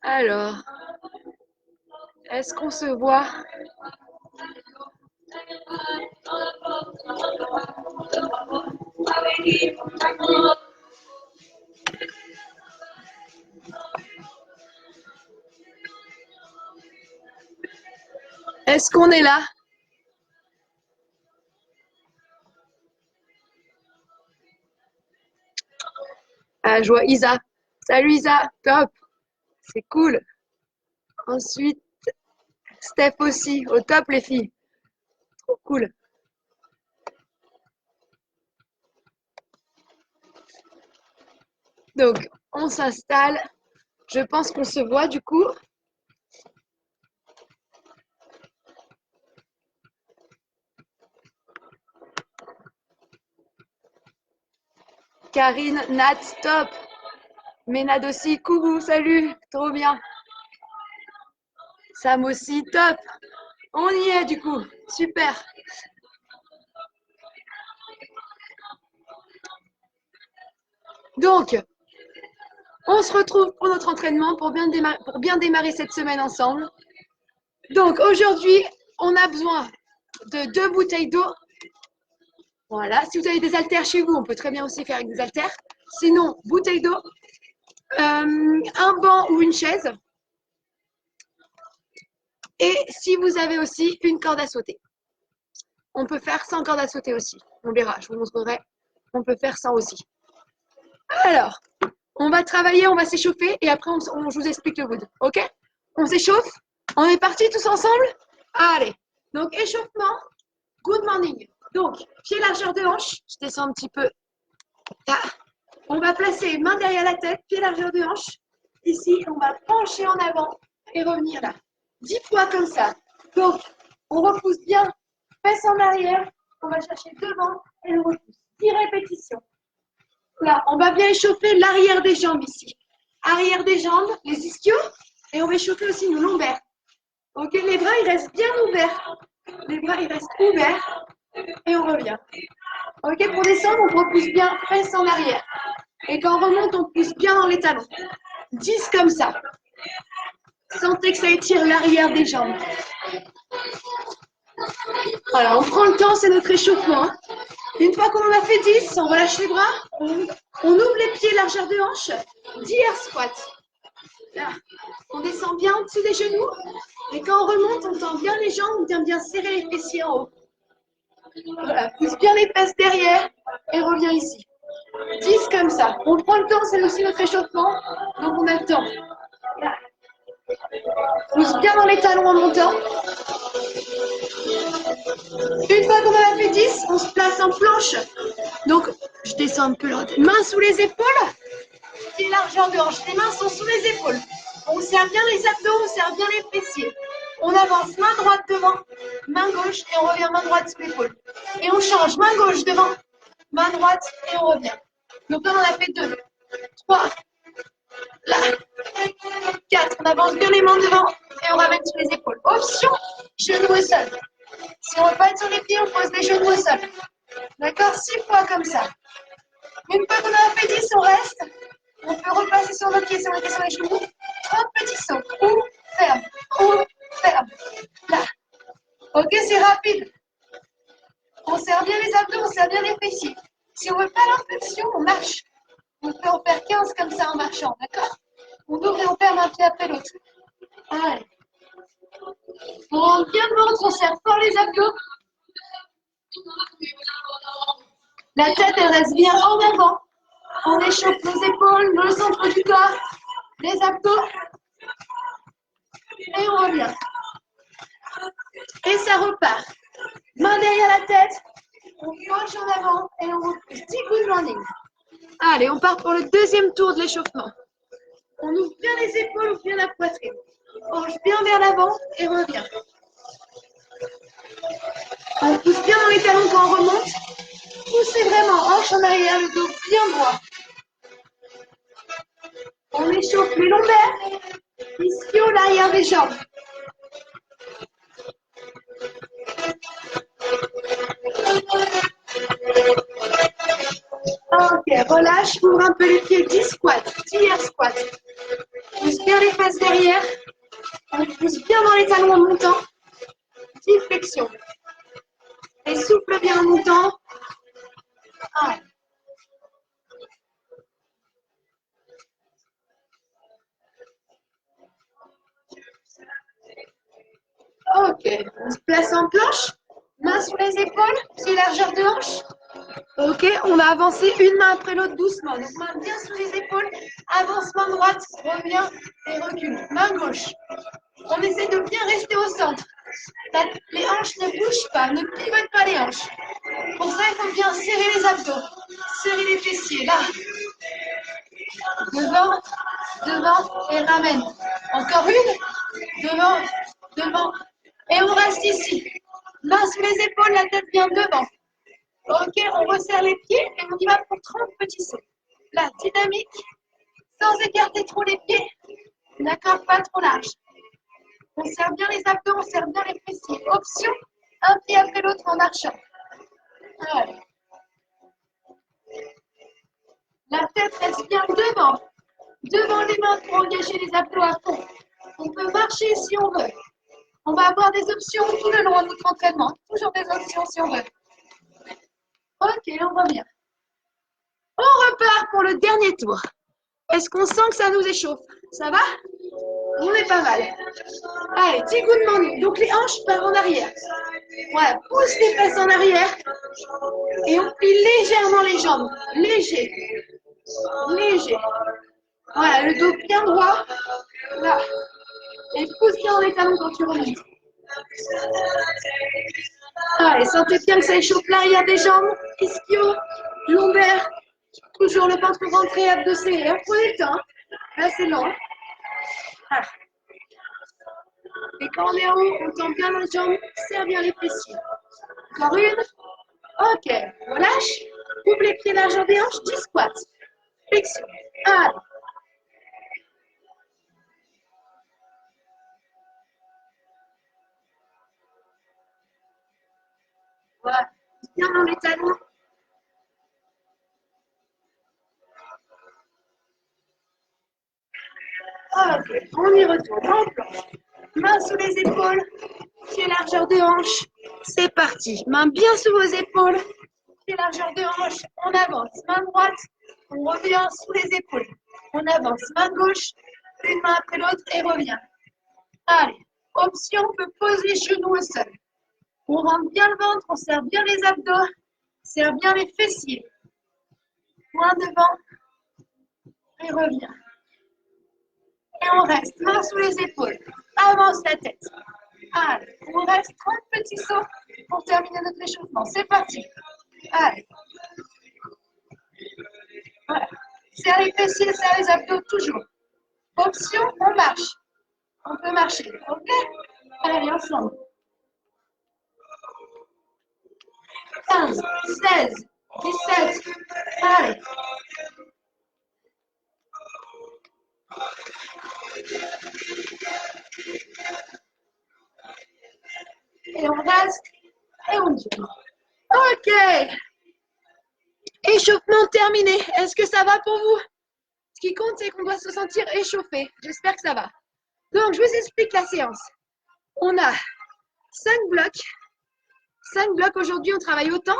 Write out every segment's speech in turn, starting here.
Alors, est-ce qu'on se voit? Est-ce qu'on est là? Ah, je vois Isa. Salut Isa, top, c'est cool. Ensuite, Steph aussi, au top les filles, trop cool. Donc, on s'installe. Je pense qu'on se voit du coup. Karine, Nat, top. Ménade aussi, coucou, salut, trop bien. Sam aussi, top. On y est du coup, super. Donc, on se retrouve pour notre entraînement pour bien démarrer cette semaine ensemble. Donc, aujourd'hui, on a besoin de 2 bouteilles d'eau. Voilà, si vous avez des haltères chez vous, on peut très bien aussi faire avec des haltères. Sinon, bouteille d'eau, un banc ou une chaise. Et si vous avez aussi une corde à sauter. On peut faire sans corde à sauter aussi. On verra, je vous montrerai. On peut faire sans aussi. Alors, on va travailler, on va s'échauffer et après, je vous explique le good. OK? On s'échauffe? On est partis tous ensemble? Allez. Donc, échauffement. Good morning. Donc, pied largeur de hanche. Je descends un petit peu. Là. On va placer main derrière la tête, pied largeur de hanche. Ici, on va pencher en avant et revenir là. 10 fois comme ça. Donc, on repousse bien, fesses en arrière. On va chercher devant et on repousse. 10 répétitions. Là, on va bien échauffer l'arrière des jambes ici. Arrière des jambes, les ischios. Et on va échauffer aussi nos lombaires. Ok, les bras, ils restent bien ouverts. Les bras, ils restent ouverts. Et on revient. Ok, pour descendre, on repousse bien, fesses en arrière. Et quand on remonte, on pousse bien dans les talons. 10 comme ça. Sentez que ça étire l'arrière des jambes. Voilà, on prend le temps, c'est notre échauffement. Une fois qu'on en a fait 10, on relâche les bras. On ouvre les pieds, largeur de hanche. 10 air squat. Là, on descend bien en dessous des genoux. Et quand on remonte, on tend bien les jambes, on vient bien serrer les fessiers en haut. Voilà, pousse bien les fesses derrière et revient ici. 10 comme ça. On prend le temps, c'est aussi notre échauffement. Donc on a le temps. Là. Pousse bien dans les talons en montant. Une fois qu'on en a fait 10, on se place en planche. Donc, je descends un peu là. Mains sous les épaules. Pieds largeur de hanche. Les mains sont sous les épaules. On serre bien les abdos, on serre bien les fessiers. On avance main droite devant, main gauche et on revient main droite sous l'épaule. Et on change main gauche devant, main droite et on revient. Donc là, on en a fait 2, 3, là, 4. On avance bien les mains devant et on ramène sur les épaules. Option, genou au sol. Si on ne veut pas être sur les pieds, on pose les genoux au sol. D'accord? 6 fois comme ça. Une fois qu'on a fait 10, on reste. On peut repasser sur nos pieds si on était sur les genoux. 30 petits sauts. Ou ferme. Ou ferme. Là. Ok, c'est rapide. On serre bien les abdos, on serre bien les fessiers. Si on ne veut pas l'inflexion, on marche. On peut en faire 15 comme ça en marchant, d'accord? On ouvre et on ferme un pied après l'autre. Allez. On rentre bien le ventre, on serre fort les abdos. La tête, elle reste bien en avant. On échauffe nos épaules, le centre du corps, les abdos. Et on revient. Et ça repart. Main derrière la tête. On penche en avant et on repousse. 10 good morning. Allez, on part pour le deuxième tour de l'échauffement. On ouvre bien les épaules, on ouvre bien la poitrine. On penche bien vers l'avant et revient. On pousse bien dans les talons quand on remonte. Poussez vraiment, hanche en arrière, le dos bien droit. On échauffe les lombaires, ischio, l'arrière des jambes. Ok, relâche, ouvre un peu les pieds, 10 squats, 10 air squats. Pousse bien les fesses derrière. On pousse bien dans les talons en montant. 10 flexions. Et souffle bien en montant. 1. Ok, on se place en planche, main sous les épaules, pied largeur de hanche. Ok, on va avancer une main après l'autre doucement. Donc main bien sous les épaules, avance main droite, revient et recule. Main gauche. On essaie de bien rester au centre. Les hanches ne bougent pas, ne pivotent pas les hanches. Pour ça, il faut bien serrer les abdos, serrer les fessiers. Là, devant, devant et ramène. Encore une, devant, devant. Et on reste ici. Main sous les épaules, la tête bien devant. Ok, on resserre les pieds et on y va pour 30 petits sauts. Là, dynamique, sans écarter trop les pieds. D'accord, pas trop large. On serre bien les abdos, on serre bien les fessiers. Option, un pied après l'autre en marchant. Voilà. La tête reste bien devant. Devant les mains pour engager les abdos à fond. On peut marcher si on veut. On va avoir des options tout le long de notre entraînement. Toujours des options si on veut. Ok, on revient. On repart pour le dernier tour. Est-ce qu'on sent que ça nous échauffe? Ça va? On est pas mal. Allez, petit coup de main. Donc les hanches partent en arrière. Ouais, pousse les fesses en arrière. Et on plie légèrement les jambes. Léger. Léger. Voilà, le dos bien droit. Là. Et pousse bien les talons quand tu remontes. Allez, sentez bien que ça échauffe l'arrière des jambes. Ischio, lombaire. Toujours le ventre rentré, abdos serrés. Prenez le temps. Là, c'est lent. Voilà. Et quand on est en haut, on tend bien les jambes, serre bien les fessiers. Encore une. Ok, on lâche. Ouvre les pieds largeur des hanches, 10 squats. Flexion. Allez. Voilà. Bien dans les talons. Ok, on y retourne en planche. Main sous les épaules, pied largeur de hanche. C'est parti. Main bien sous vos épaules, pied largeur de hanche. On avance. Main droite, on revient sous les épaules. On avance. Main gauche, une main après l'autre et revient. Allez, option, on peut poser les genoux au sol. On rentre bien le ventre, on serre bien les abdos, serre bien les fessiers. Loin devant et revient. Et on reste, main sous les épaules. Avance la tête. Allez, on reste 30 petits sauts pour terminer notre échauffement. C'est parti. Allez. Voilà. Serre les fessiers, serre les abdos toujours. Option, on marche. On peut marcher. Ok? Allez, ensemble. 15, 16, 17. Allez. Et on reste et on dure. Ok. Échauffement terminé. Est-ce que ça va pour vous? Ce qui compte, c'est qu'on doit se sentir échauffé. J'espère que ça va. Donc, je vous explique la séance. On a 5 blocs. 5 blocs aujourd'hui, on travaille autant.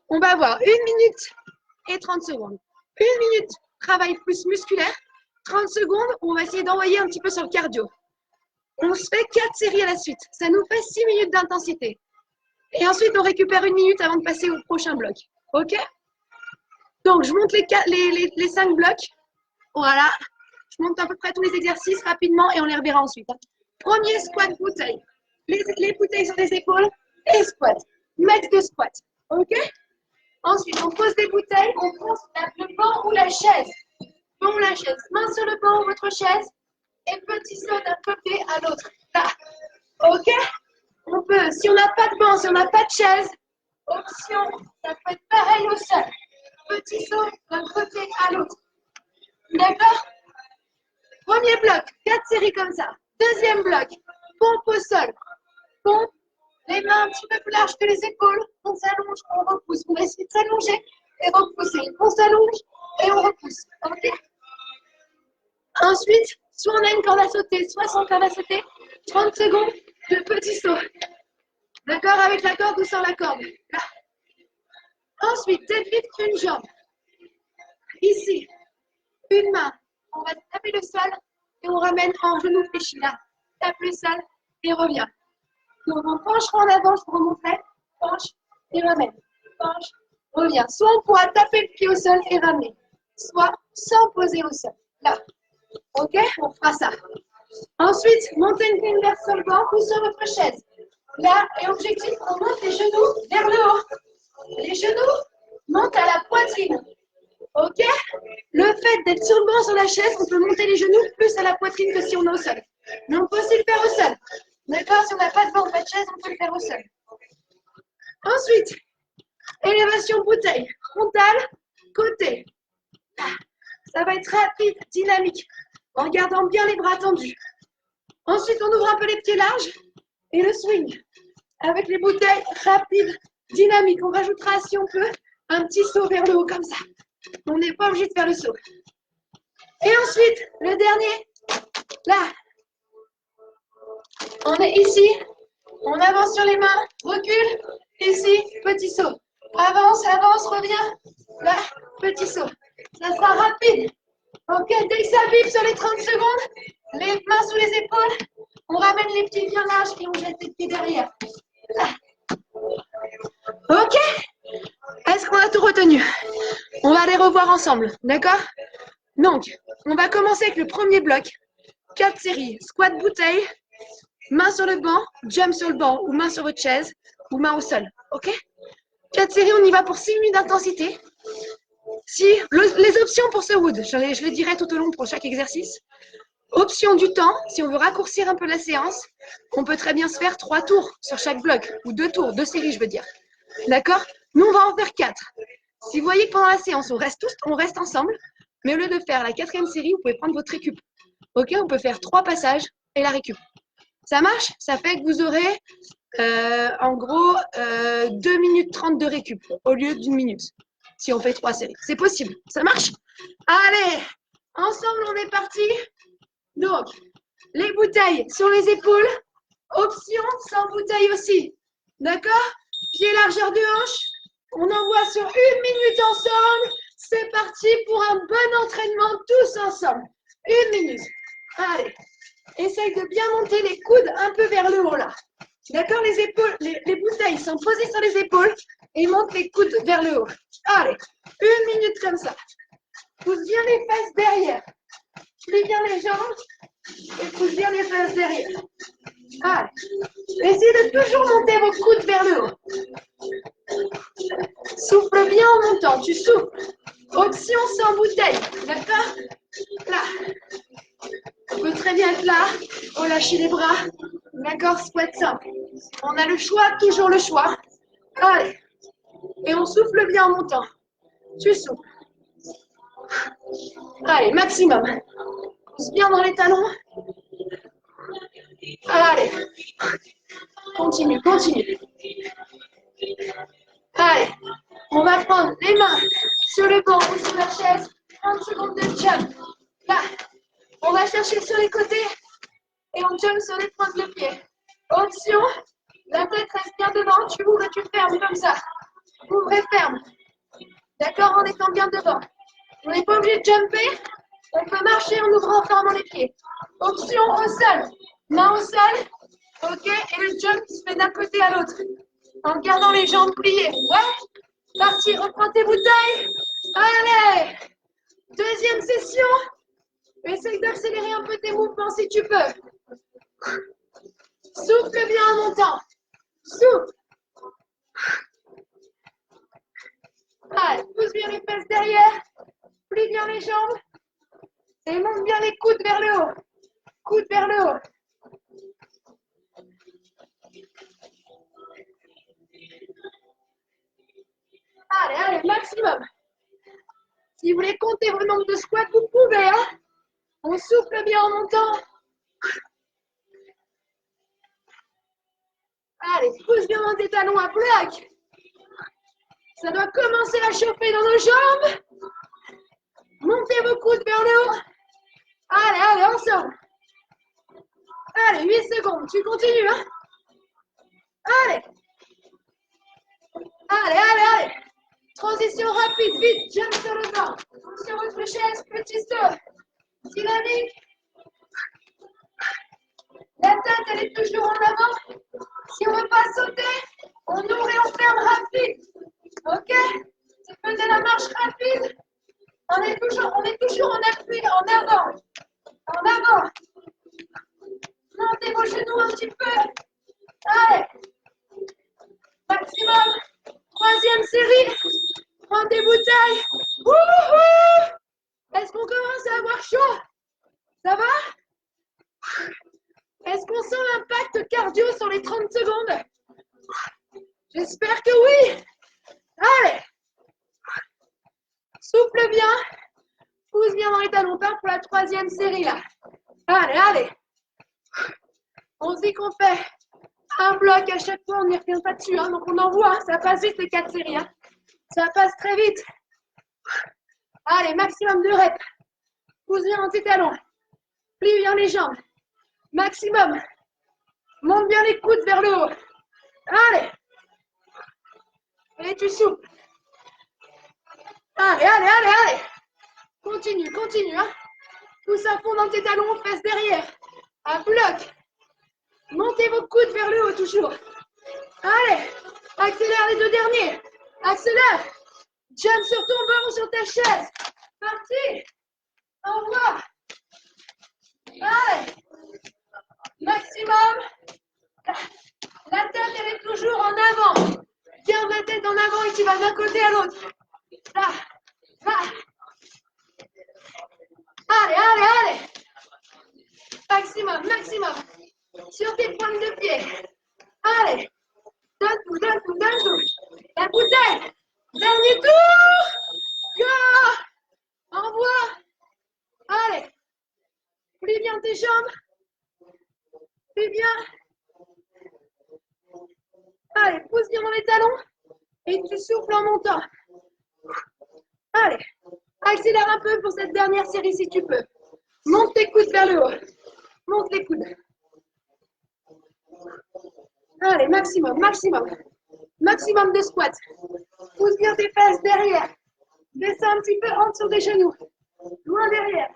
On va avoir 1 minute et 30 secondes. 1 minute, travail plus musculaire. 30 secondes, on va essayer d'envoyer un petit peu sur le cardio. On se fait 4 séries à la suite. Ça nous fait 6 minutes d'intensité. Et ensuite, on récupère 1 minute avant de passer au prochain bloc. OK? Donc, je monte les 5 blocs. Voilà. Je monte à peu près tous les exercices rapidement et on les reverra ensuite. Premier squat bouteille. Les bouteilles sur les épaules et squat. Max de squat. OK? Ensuite, on pose des bouteilles, on pose le banc ou la chaise. Banc ou la chaise. Main sur le banc ou votre chaise. Et petit saut d'un côté à l'autre. Là. OK? On peut, si on n'a pas de banc, si on n'a pas de chaise, option, ça peut être pareil au sol. Petit saut d'un côté à l'autre. D'accord? Premier bloc, 4 séries comme ça. Deuxième bloc, pompe au sol. Pompe, les mains un petit peu plus larges que les épaules. On s'allonge, on repousse. On va essayer de s'allonger et repousser. On s'allonge et on repousse. OK? Ensuite, Soit on a une corde à sauter, soit sans corde à sauter. 30 secondes de petits sauts. D'accord, avec la corde ou sans la corde. Là. Ensuite, deadlift une jambe. Ici, une main. On va taper le sol et on ramène en genou fléchi. Là, tape le sol et revient. Donc on penchera en avant, je vous remontrerai. Penche et ramène. Penche, revient. Soit on pourra taper le pied au sol et ramener. Soit sans poser au sol. Là. Ok, on fera ça. Ensuite, montez une climber sur le banc ou sur votre chaise. Là, et objectif, on monte les genoux vers le haut. Les genoux montent à la poitrine. Ok? Le fait d'être sur le banc, sur la chaise, on peut monter les genoux plus à la poitrine que si on est au sol. Mais on peut aussi le faire au sol. D'accord? Si on n'a pas de banc, pas de chaise, on peut le faire au sol. Ensuite, élévation bouteille. Frontale, côté. Ça va être rapide, dynamique, en gardant bien les bras tendus. Ensuite, on ouvre un peu les pieds larges et le swing. Avec les bouteilles, rapide, dynamique. On rajoutera, si on peut, un petit saut vers le haut comme ça. On n'est pas obligé de faire le saut. Et ensuite, le dernier, là. On est ici, on avance sur les mains, recule, ici, petit saut. Avance, avance, reviens, là, petit saut. Ça sera rapide. Ok, dès que ça vibre sur les 30 secondes, les mains sous les épaules, on ramène les pieds bien larges et on jette les pieds derrière. Là. Ok? Est-ce qu'on a tout retenu? On va les revoir ensemble, d'accord? Donc, on va commencer avec le premier bloc. 4 séries. Squat bouteille, main sur le banc, jump sur le banc ou main sur votre chaise ou main au sol. Ok? 4 séries, on y va pour 6 minutes d'intensité. Si, les options pour ce wood, je les dirai tout au long pour chaque exercice. Option du temps, si on veut raccourcir un peu la séance, on peut très bien se faire 3 tours sur chaque bloc, ou 2 tours, 2 séries je veux dire. D'accord? Nous on va en faire 4. Si vous voyez que pendant la séance on reste ensemble, mais au lieu de faire la 4e série, vous pouvez prendre votre récup. Ok? On peut faire 3 passages et la récup. Ça marche? Ça fait que vous aurez en gros 2 minutes 30 de récup au lieu d'1 minute. Si on fait 3 séries. C'est possible. Ça marche? Allez! Ensemble, on est parti. Donc, les bouteilles sur les épaules. Option sans bouteille aussi. D'accord? Pied largeur de hanche. On envoie sur 1 minute ensemble. C'est parti pour un bon entraînement tous ensemble. 1 minute. Allez. Essaye de bien monter les coudes un peu vers le haut là. D'accord? Les épaules, les bouteilles sont posées sur les épaules et monte les coudes vers le haut. Allez. 1 minute comme ça. Pousse bien les fesses derrière. Plie bien les jambes et pousse bien les fesses derrière. Allez. Essayez de toujours monter vos coudes vers le haut. Souffle bien en montant. Tu souffles. Option sans bouteille. D'accord? Là. On peut très bien être là. Relâcher les bras. D'accord? Squat simple. On a le choix, toujours le choix. Allez. Et on souffle bien en montant. Tu souffles. Allez, maximum. Pousse bien dans les talons. Allez. Continue, continue. Allez. On va prendre les mains sur le banc ou sur la chaise. 30 secondes de jump. Là. On va chercher sur les côtés. Et on jump sur les pointes de pied. Option. La tête reste bien devant. Tu ouvres et tu fermes comme ça. Ouvre et ferme. D'accord, en étant bien devant. On n'est pas obligé de jumper. On peut marcher en ouvrant en fermant les pieds. Option au sol. Main au sol. Ok, et le jump qui se fait d'un côté à l'autre. En gardant les jambes pliées. Ouais. Parti, reprends tes bouteilles. Allez. Deuxième session. Essaye d'accélérer un peu tes mouvements si tu peux. Souffle bien en montant. Souffle. Allez, pousse bien les fesses derrière. Plie bien les jambes. Et monte bien les coudes vers le haut. Coudes vers le haut. Allez, allez, maximum. Si vous voulez compter vos nombres de squats, vous pouvez. Hein? On souffle bien en montant. Allez, pousse bien dans tes talons à bloc. Ça doit commencer à chauffer dans nos jambes. Montez vos coudes vers le haut. Allez, allez, ensemble. Allez, 8 secondes. Tu continues, hein? Allez. Allez, allez, allez. Transition rapide, vite. Jump sur le banc. Sur votre chaise, petit saut. Dynamique. La tête, elle est toujours en avant. Si on ne veut pas sauter, on ouvre et on ferme rapide. Ok? Tu faisais la marche rapide. On est toujours en appui, en avant. En avant. Montez vos genoux un petit peu. Allez. Maximum. Troisième série. Prends des bouteilles. Wouhou! Est-ce qu'on commence à avoir chaud? Ça va? Est-ce qu'on sent l'impact cardio sur les 30 secondes? J'espère que oui. Allez. Souffle bien. Pousse bien dans les talons. On part pour la troisième série là. Allez, allez. On se dit qu'on fait un bloc à chaque fois. On n'y revient pas dessus. Hein, donc on envoie. Ça passe vite les 4 séries. Hein. Ça passe très vite. Allez, maximum de reps. Pousse bien dans tes talons. Plie bien les jambes. Maximum. Monte bien les coudes vers le haut. Allez. Et tu souffles. Allez, allez, allez, allez. Continue, continue. Hein. Pousse à fond dans tes talons, fesses derrière. À bloc. Montez vos coudes vers le haut, toujours. Allez. Accélère les 2 derniers. Accélère. Jump sur ton banc ou sur ta chaise. Parti. Envoie. Allez. Maximum. La tête, elle est toujours en avant. Garde la tête en avant et tu vas d'un côté à l'autre. Là. Là. Allez, allez, allez. Maximum, maximum. Sur tes pointes de pied. Allez. Donne tout, donne tout, donne tout. La bouteille. Dernier tour. Go. Envoie. Allez. Plie bien tes jambes. Plie bien. Allez, pousse bien dans les talons. Et tu souffles en montant. Allez. Accélère un peu pour cette dernière série si tu peux. Monte tes coudes vers le haut. Monte les coudes. Allez, maximum, maximum. Maximum de squats. Pousse bien tes fesses derrière. Descends un petit peu en dessous des genoux. Loin derrière.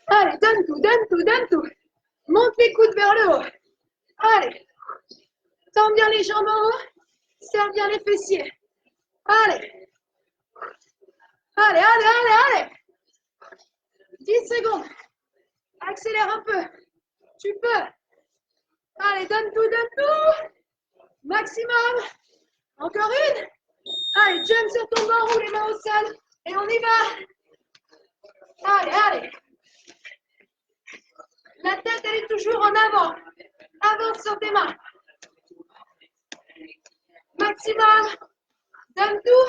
Allez, donne tout, donne tout, donne tout. Monte les coudes vers le haut. Allez. Tends bien les jambes en haut. Serre bien les fessiers. Allez. Allez, allez, allez, allez. 10 secondes. Accélère un peu. Tu peux. Allez, donne tout, donne tout. Maximum. Encore une. Allez, jump sur ton banc, roule les mains au sol. Et on y va. Allez, allez. La tête, elle est toujours en avant. Avance sur tes mains. Maximum. Donne tout.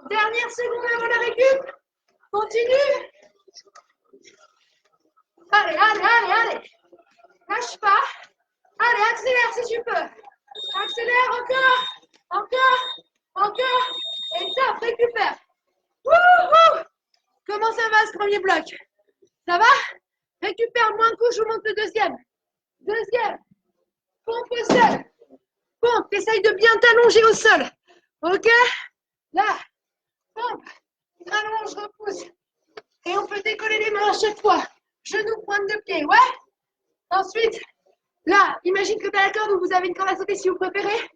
Dernière seconde avant la récup. Continue. Allez, allez, allez, allez. Lâche pas. Allez, accélère si tu peux. Accélère encore. Encore. Encore. Et top, récupère. Wouhou! Comment ça va ce premier bloc? Ça va? Récupère moins de couche ou monte le deuxième. Deuxième. Pompe au sol. Pompe. Essaye de bien t'allonger au sol. Ok? Là. Pompe. Allonge, repousse. Et on peut décoller les mains à chaque fois. Genoux, pointe de pied. Ouais? Ensuite, là, imagine que tu as la corde où vous avez une corde à sauter si vous préférez.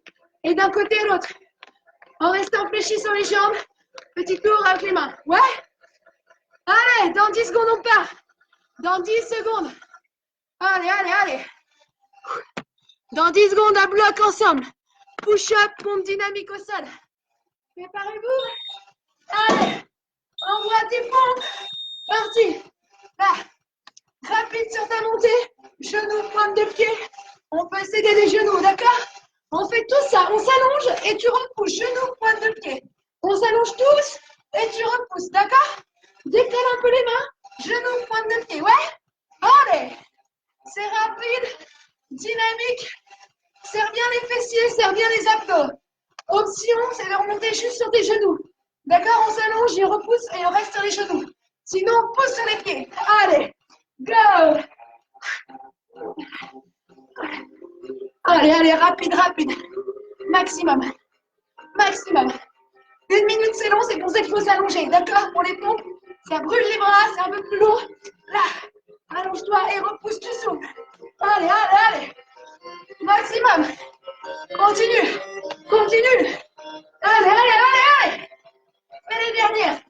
Et d'un côté à l'autre. En restant fléchi sur les jambes. Petit tour avec les mains. Ouais? Allez, dans 10 secondes, on part. Dans 10 secondes. Allez, allez, allez. Dans 10 secondes, à bloc ensemble. Push-up, pompe dynamique au sol. Préparez-vous. Allez. Envoie tes pompes. Parti. Là. Rapide sur ta montée. Genoux, pointe de pied. On peut s'aider les genoux, d'accord? On fait tout ça. On s'allonge et tu repousses. Genoux, pointe de pied. On s'allonge tous et tu repousses, d'accord? Décale un peu les mains. Genoux, pointe de pied. Ouais? Allez. C'est rapide. Dynamique. Serre bien les fessiers, serre bien les abdos. Option, c'est de remonter juste sur tes genoux. D'accord? On s'allonge et on repousse et on reste sur les genoux. Sinon, on pousse sur les pieds. Allez. Go! Allez, allez, rapide, rapide. Maximum. Maximum. 1 minute, c'est long, c'est pour ça qu'il faut s'allonger. D'accord? Pour les pompes, ça brûle les bras, c'est un peu plus lourd. Là, allonge-toi et repousse, tu souffles. Allez, allez, allez. Maximum. Continue. Continue. Allez, allez, allez, allez. Fais les dernières.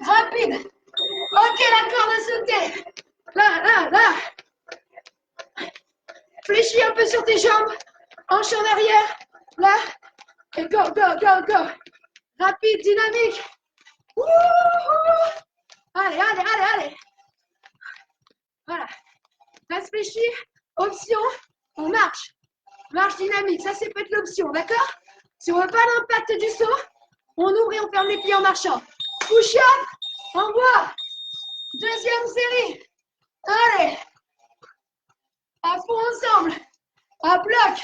Rapide. Ok, la corde à sauter. Là, là, là. Fléchis un peu sur tes jambes. Hanche en arrière. Là. Et go, go, go, go. Rapide, dynamique. Wouhou. Allez, allez, allez, allez. Voilà. Reste fléchi. Option, on marche. Marche dynamique, ça c'est peut-être l'option, d'accord? Si on veut pas l'impact du saut, on ouvre et on ferme les pieds en marchant. Push-up, envoie. Deuxième série. Allez. À fond ensemble. À bloc.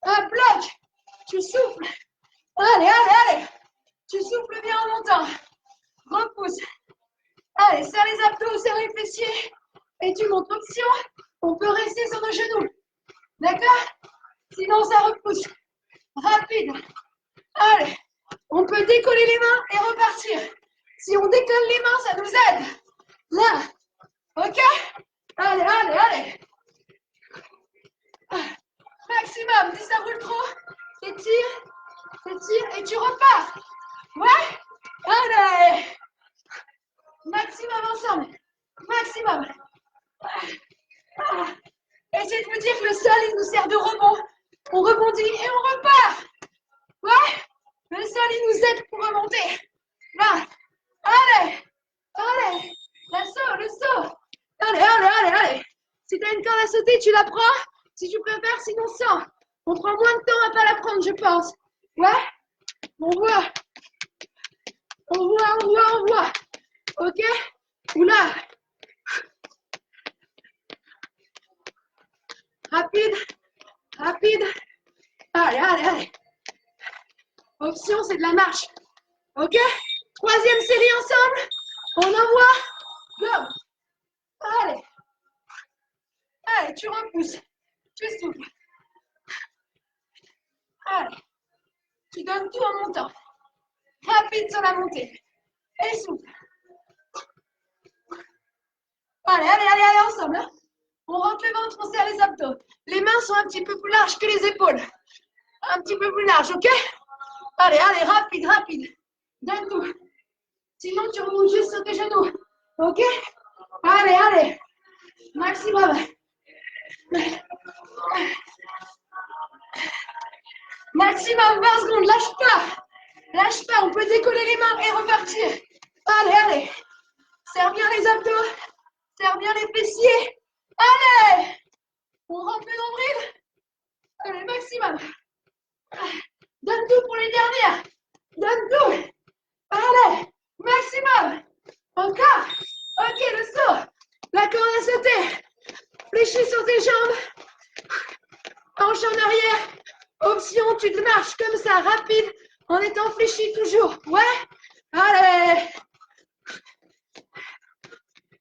À bloc. Tu souffles. Allez, allez, allez. Tu souffles bien en montant. Repousse. Allez, serre les abdos, serre les fessiers. Et tu montes. Option, on peut rester sur nos genoux. D'accord? Sinon, ça repousse. Rapide. Allez. On peut décoller les mains et repartir. Si on décolle les mains, ça nous aide. Là. Ok? Allez, allez, allez. Maximum. Si ça roule trop, t'étires et tu repars. Ouais? Allez. Maximum ensemble. Maximum. Essayez de vous dire que le sol, il nous sert de rebond. On rebondit et on repart. Ouais? Le sol, il nous aide pour remonter. Là. Allez. Allez. Le saut. Allez, allez, allez, allez. Si tu as une corde à sauter, tu la prends. Si tu préfères, sinon sans. On prend moins de temps à pas la prendre, je pense. Ouais? On voit. On voit, on voit, on voit. Ok? Oula. Rapide. Rapide. Allez, allez, allez. Option, c'est de la marche. Ok? Troisième série ensemble. On envoie. Go. Allez. Allez, tu repousses. Tu souffles. Allez. Tu donnes tout en montant. Rapide sur la montée. Et souffle. Allez, allez, allez, allez, ensemble. Hein. On rentre le ventre, on serre les abdos. Les mains sont un petit peu plus larges que les épaules. Un petit peu plus large, ok? Allez, allez, rapide, rapide. D'un coup. Sinon, tu remontes juste sur tes genoux. Ok? Allez, allez. Maximum. Maximum 20 secondes, lâche pas. Lâche pas, on peut décoller les mains et repartir. Allez, allez. Serre bien les abdos. Serre bien les fessiers. Allez. On rentre le nombril. Allez, maximum. Donne tout pour les dernières. Donne tout. Allez, maximum. Encore. Ok, le saut. La corde à sauter. Fléchis sur tes jambes. Hanche en arrière. Option, tu te marches comme ça, rapide, en étant fléchi toujours. Ouais? Allez.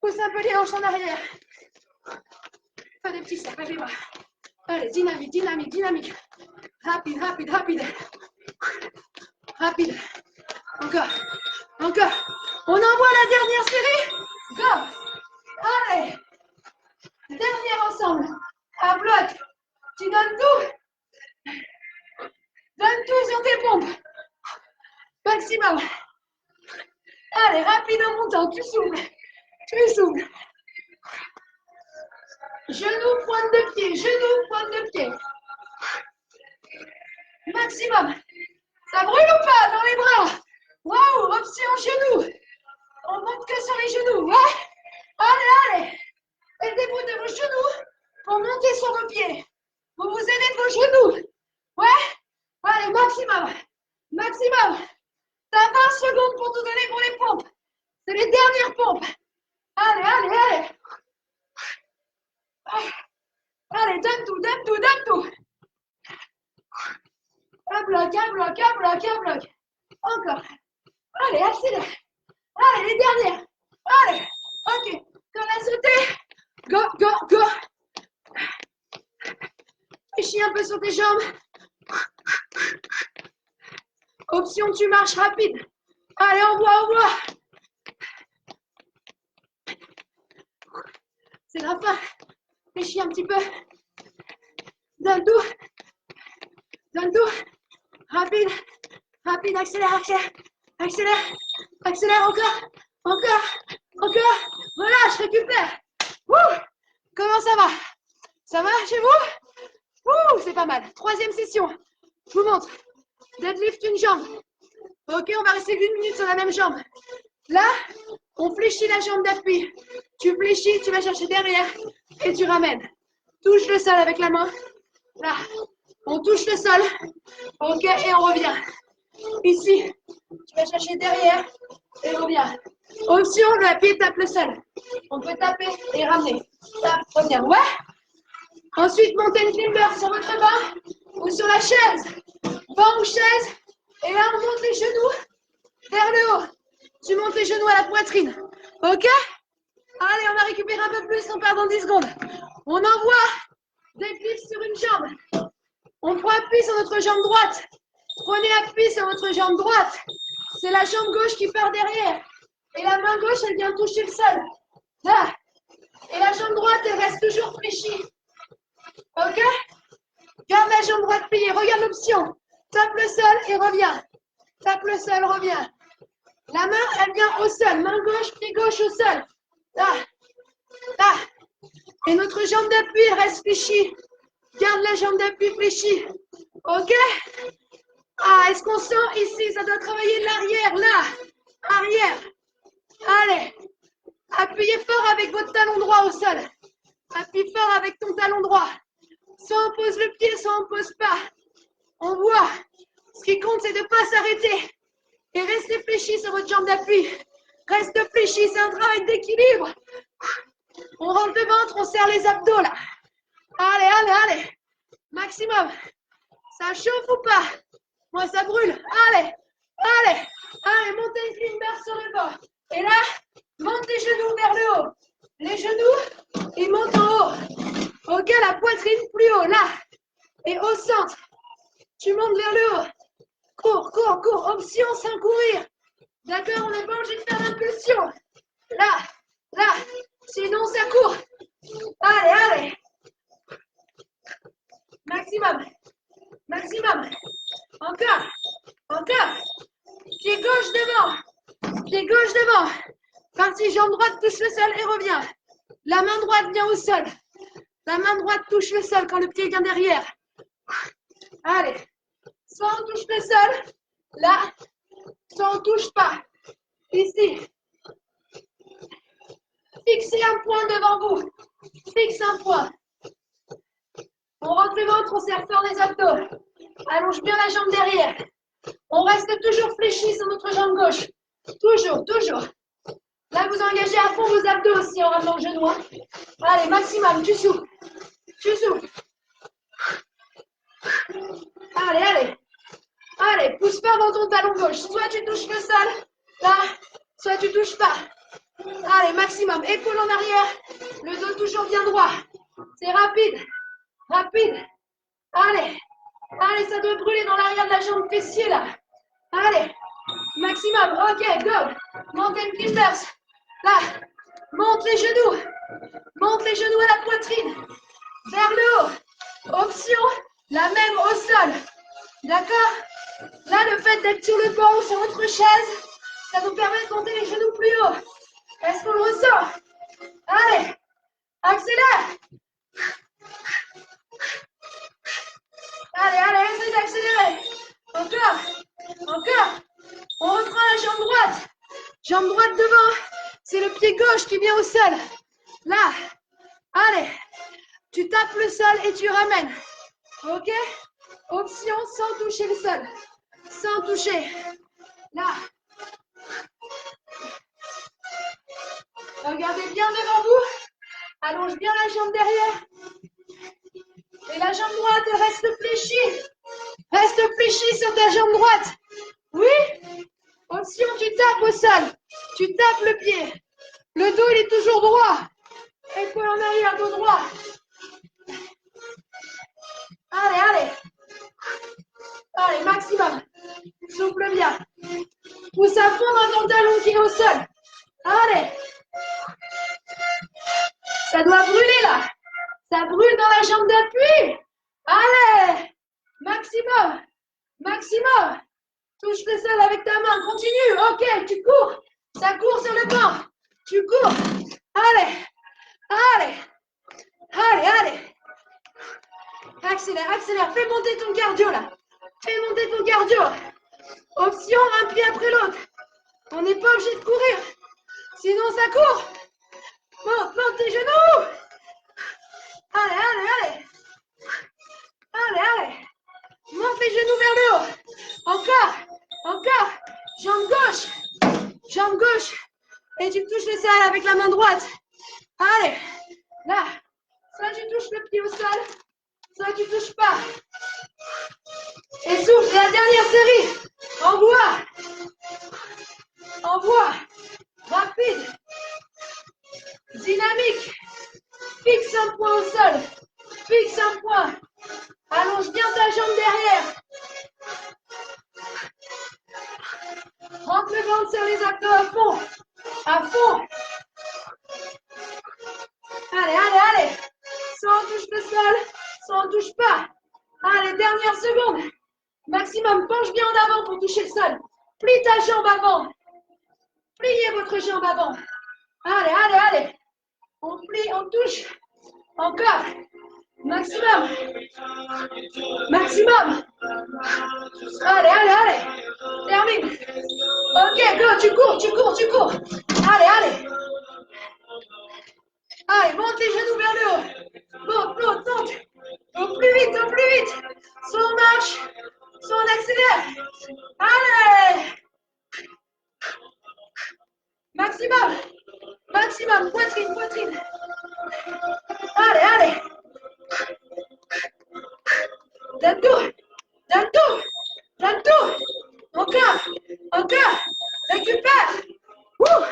Pousse un peu les hanches en arrière. Fais des petits cercles avec les bras. Allez, dynamique, dynamique, dynamique. Rapide, rapide, rapide. Rapide. Encore. Encore. On envoie la dernière série. Go. Allez. Dernière ensemble. À bloc. Tu donnes tout. Donne tout sur tes pompes. Maximum. Allez, rapide en montant. Tu souffles. Tu souffles. Genou, pointe de pied. Genou, pointe de pied. Maximum. Ça brûle ou pas dans les bras? Waouh, option genou. On monte que sur les genoux. Ouais. Allez, allez. Aidez-vous de vos genoux pour monter sur vos pieds. Vous vous aidez de vos genoux. Ouais. Allez, maximum. Maximum. T'as 20 secondes pour tout donner pour les pompes. C'est les dernières pompes. Allez, allez, allez. Allez, donne tout, donne tout, donne tout. Un bloc, un bloc, un bloc, un bloc. Encore. Allez, accélère. Allez, les dernières. Allez. Ok. Quand on a sauté. Go, go, go. fléchis un peu sur tes jambes. Option, tu marches rapide. Allez, on voit. C'est la fin. Fléchis un petit peu. Donne tout. Rapide, accélère. Accélère encore. Relâche, récupère. Comment ça va? Ça va chez vous? C'est pas mal. 3e session. Je vous montre. Deadlift une jambe. Ok, on va rester 1 minute sur la même jambe. Là, on fléchit la jambe d'appui. Tu fléchis, tu vas chercher derrière et tu ramènes. Touche le sol avec la main. Là, on touche le sol. Ok, et on revient. Ici, tu vas chercher derrière et reviens. Option, le pied tape le sol. On peut taper et ramener. Tape, reviens. Ouais. Ensuite, mountain climber sur votre banc ou sur la chaise. Banc ou chaise. Et là, on monte les genoux vers le haut. Tu montes les genoux à la poitrine. Ok? Allez, on a récupéré un peu plus, on part dans 10 secondes. On envoie deadlift sur une jambe. On prend appui sur notre jambe droite. Prenez appui sur votre jambe droite. C'est la jambe gauche qui part derrière. Et la main gauche, elle vient toucher le sol. Là. Et la jambe droite, elle reste toujours fléchie. Ok? Garde la jambe droite pliée. Regarde l'option. Tape le sol et reviens. Tape le sol, reviens. La main, elle vient au sol. Main gauche, pied gauche au sol. Là. Et notre jambe d'appui reste fléchie. Garde la jambe d'appui fléchie. Ok? Est-ce qu'on sent ici? Ça doit travailler l'arrière, là. Arrière. Allez. Appuyez fort avec votre talon droit au sol. Appuie fort avec ton talon droit. Soit on pose le pied, soit on ne pose pas. On voit. Ce qui compte, c'est de ne pas s'arrêter. Et restez fléchis sur votre jambe d'appui. Reste fléchis, c'est un travail d'équilibre. On rentre le ventre, on serre les abdos là. Allez. Maximum. Ça chauffe ou pas? Moi, ça brûle. Allez, montez une climber sur le bas. Et là, monte les genoux vers le haut. Les genoux, ils montent en haut. Ok, la poitrine plus haut, là. Et au centre, tu montes vers le haut. Cours. Option sans courir. D'accord, on n'est pas obligé de faire l'impulsion. Là. Sinon, ça court. Allez. Maximum. Encore. Pied gauche devant. Partie jambe droite touche le sol et revient. La main droite vient au sol. La main droite touche le sol quand le pied vient derrière. Allez. Soit on touche le sol. Là. Soit on touche pas. Ici. Fixez un point devant vous. Fixe un point. On rentre le ventre, on serre fort les abdos. Allonge bien la jambe derrière. On reste toujours fléchi sur notre jambe gauche. Toujours. Là, vous engagez à fond vos abdos aussi en ramenant le genou. Allez, maximum, tu souffles. Allez, pousse fort dans ton talon gauche. Soit tu touches le sol, là, soit tu touches pas. Allez, maximum, épaule en arrière. Le dos toujours bien droit. C'est rapide. Allez, ça doit brûler dans l'arrière de la jambe fessier là. Allez, maximum. Ok, go. Mountain climbers. Là, monte les genoux à la poitrine. Vers le haut. Option, la même au sol. D'accord? Là, le fait d'être sur le banc ou sur votre chaise, ça vous permet de monter les genoux plus haut. Est-ce qu'on le ressent? Allez, accélère. Allez, essaye d'accélérer. Encore. On reprend la jambe droite. Jambe droite devant. C'est le pied gauche qui vient au sol. Là. Allez. Tu tapes le sol et tu ramènes. Ok? Option sans toucher le sol. Sans toucher. Là. Regardez bien devant vous. Allonge bien la jambe derrière. Et la jambe droite reste fléchie. Reste fléchie sur ta jambe droite. Oui? Option, tu tapes au sol. Tu tapes le pied. Le dos, il est toujours droit. Épaule en arrière, dos droit. maximum. Souffle bien. Pousse à fond dans ton talon qui est au sol. Allez. Ça doit brûler là. Ça brûle dans la jambe d'appui. Allez. Maximum. Maximum. Touche le sol avec ta main. Continue. Ok, tu cours. Ça court sur le banc. Tu cours. Allez. Allez. Allez, allez. Accélère, accélère. Fais monter ton cardio là. Fais monter ton cardio. Option, un pied après l'autre. On n'est pas obligé de courir. Sinon, ça court. Monte tes genoux. Allez, allez, allez. Allez, allez. Monte les genoux vers le haut. Encore. Encore. Jambe gauche. Jambe gauche. Et tu touches le sol avec la main droite. Allez. Là. Soit tu touches le pied au sol, soit tu touches pas. Et souffle, la dernière série. Envoie. Envoie. Rapide. Dynamique. Fixe un point au sol. Fixe un point. Allonge bien ta jambe derrière. Rentre le ventre sur les abdos à fond. À fond. Allez, allez, allez. Soit on touche le sol, soit on touche pas. Allez, dernière seconde. Maximum, penche bien en avant pour toucher le sol. Plie ta jambe avant. Pliez votre jambe avant. Allez, allez, allez. On plie, on touche. Encore. Maximum. Maximum. Allez, allez, allez. Termine. Ok, go, tu cours, tu cours, tu cours. Allez, allez. Allez, monte les genoux vers le haut. Monte, monte, monte. Au plus vite, au plus vite. Soit on marche, soit on accélère. Allez. Maximum. Maximum. Poitrine, poitrine. Allez, allez. Donne tout. Donne tout. Donne tout. Encore. Encore. Récupère. Ouh.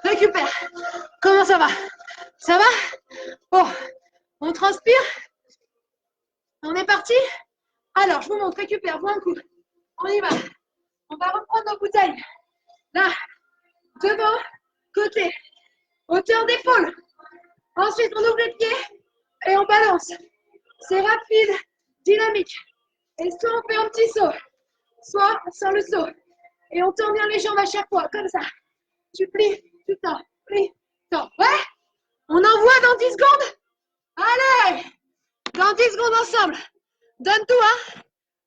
Récupère. Comment ça va? Ça va? Oh. On transpire? On est parti? Alors, je vous montre. Récupère. Bois un coup. On y va. On va reprendre nos bouteilles. Là. Devant. Côté. Hauteur d'épaule. Ensuite, on ouvre les pieds et on balance. C'est rapide, dynamique. Et soit on fait un petit saut, soit sans le saut. Et on tourne bien les jambes à chaque fois, comme ça. Tu plies, tu tends, plie, tends. Ouais? On envoie dans 10 secondes? Allez! Dans 10 secondes ensemble. Donne tout, hein?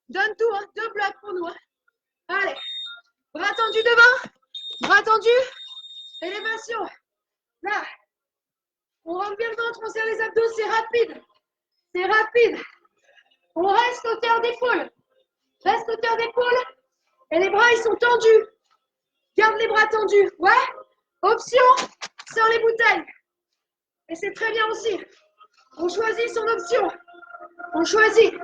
Donne tout, hein? 2 blocs pour nous, hein? Allez. Bras tendus devant. Bras tendus. Élévation. Là. On rentre bien le ventre, on serre les abdos, c'est rapide. C'est rapide. On reste hauteur d'épaule. Reste hauteur d'épaule. Et les bras, ils sont tendus. Garde les bras tendus. Ouais. Option, sans les bouteilles. Et c'est très bien aussi. On choisit son option. On choisit.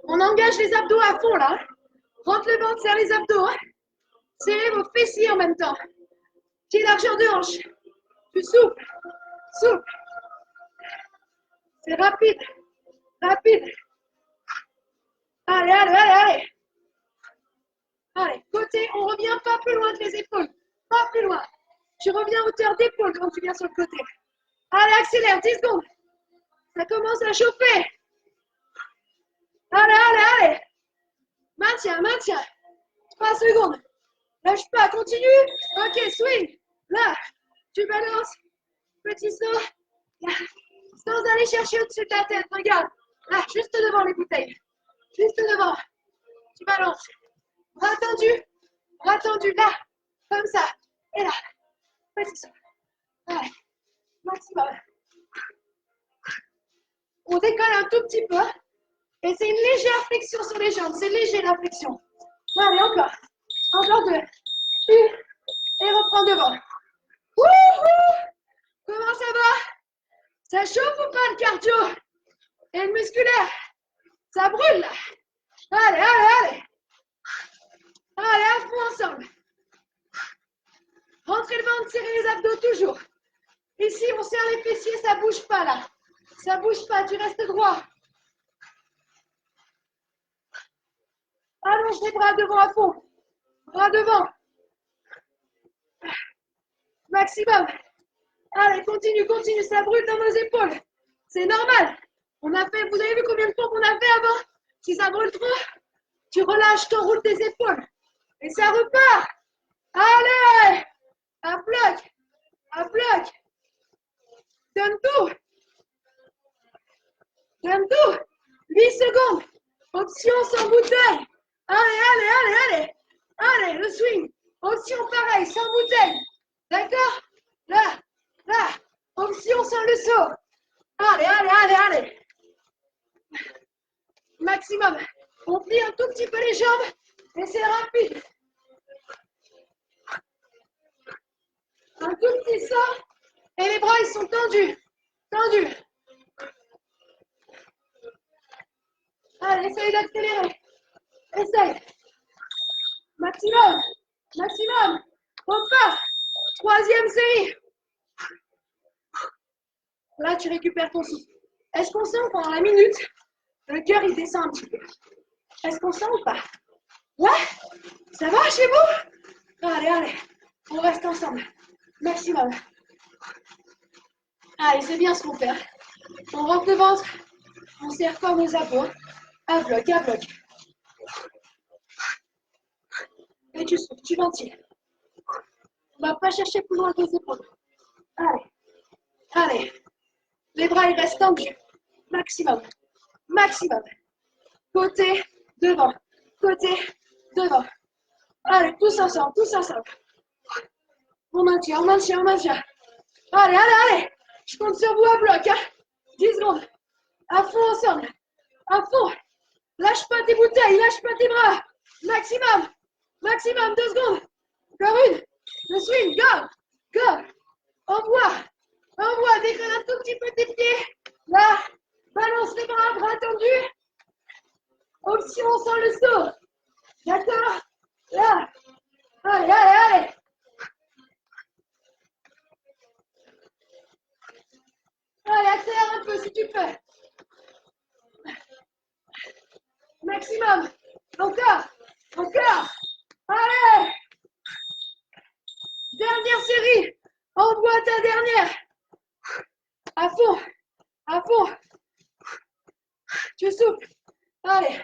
On engage les abdos à fond, là. Rentre le ventre, serre les abdos. Serrez vos fessiers en même temps. Pied largeur de hanche. Tu souffles. Souffle. C'est rapide. Rapide. Allez, allez, allez, allez. Allez, côté, on revient pas plus loin que les épaules. Pas plus loin. Tu reviens à hauteur d'épaule quand tu viens sur le côté. Allez, accélère, 10 secondes. Ça commence à chauffer. Allez, allez, allez. Maintiens, maintiens. 3 secondes. Lâche pas, continue. Ok, swing. Là, tu balances. Petit saut. Là. Sans aller chercher au-dessus de ta tête. Regarde. Là, juste devant les bouteilles. Juste devant. Tu balances. Bras tendu, là. Comme ça. Et là. Petit saut. Allez. Maximum. On décolle un tout petit peu. Et c'est une légère flexion sur les jambes. C'est léger la flexion. Allez, encore. Encore 2. Et reprends devant. Wouhou! Comment ça va? Ça chauffe ou pas le cardio? Et le musculaire? Ça brûle là. Allez, allez, allez. Allez, à fond ensemble. Rentrez le ventre, serrez les abdos toujours. Ici, on serre les fessiers, ça bouge pas là. Ça bouge pas, tu restes droit. Allonge les bras devant à fond. Bras devant. Maximum. Allez, continue, continue. Ça brûle dans nos épaules. C'est normal. On a fait, vous avez vu combien de temps qu'on a fait avant? Si ça brûle trop, tu relâches, t'enroules tes épaules. Et ça repart. Allez. Un bloc. Un bloc. Donne tout. Donne tout. 8 secondes. Option sans bouteille. Allez, allez, allez, allez. Allez, le swing. Option pareil, sans bouteille. D'accord? Là, là. Option sans le saut. Allez, allez, allez, allez. Maximum. On plie un tout petit peu les jambes et c'est rapide. Un tout petit saut et les bras ils sont tendus. Tendus. Allez, essaye d'accélérer. Essaye. Maximum. Maximum. On part. Troisième série. Là, tu récupères ton souffle. Est-ce qu'on sent pendant la minute, le cœur il descend un petit peu? Est-ce qu'on sent ou pas? Ouais? Ça va chez vous? Allez, allez. On reste ensemble. Maximum. Allez, c'est bien ce qu'on fait. On rentre le ventre. On serre comme nos abdos. À bloc, à bloc. Et tu souffles, tu ventiles. On va pas chercher plus loin que les épaules. Allez. Allez. Les bras, ils restent tendus. Maximum. Maximum. Côté, devant. Côté, devant. Allez, tous ensemble, tous ensemble. On maintient, on maintient, on maintient. Allez, allez, allez. Je compte sur vous à bloc. Hein. 10 secondes. À fond ensemble. À fond. Lâche pas tes bouteilles, lâche pas tes bras. Maximum. Maximum, 2 secondes. Encore une. Le swing, go. Go. Envoie. Envoie, décolle un tout petit peu tes pieds. Là. Balance les bras, bras tendus. Option sans le saut. D'accord? Là. Allez, allez, allez. Allez, accélère un peu si tu peux. Maximum. Encore. Encore. Allez. Dernière série. Envoie ta dernière. À fond. À fond. Tu souffles. Allez.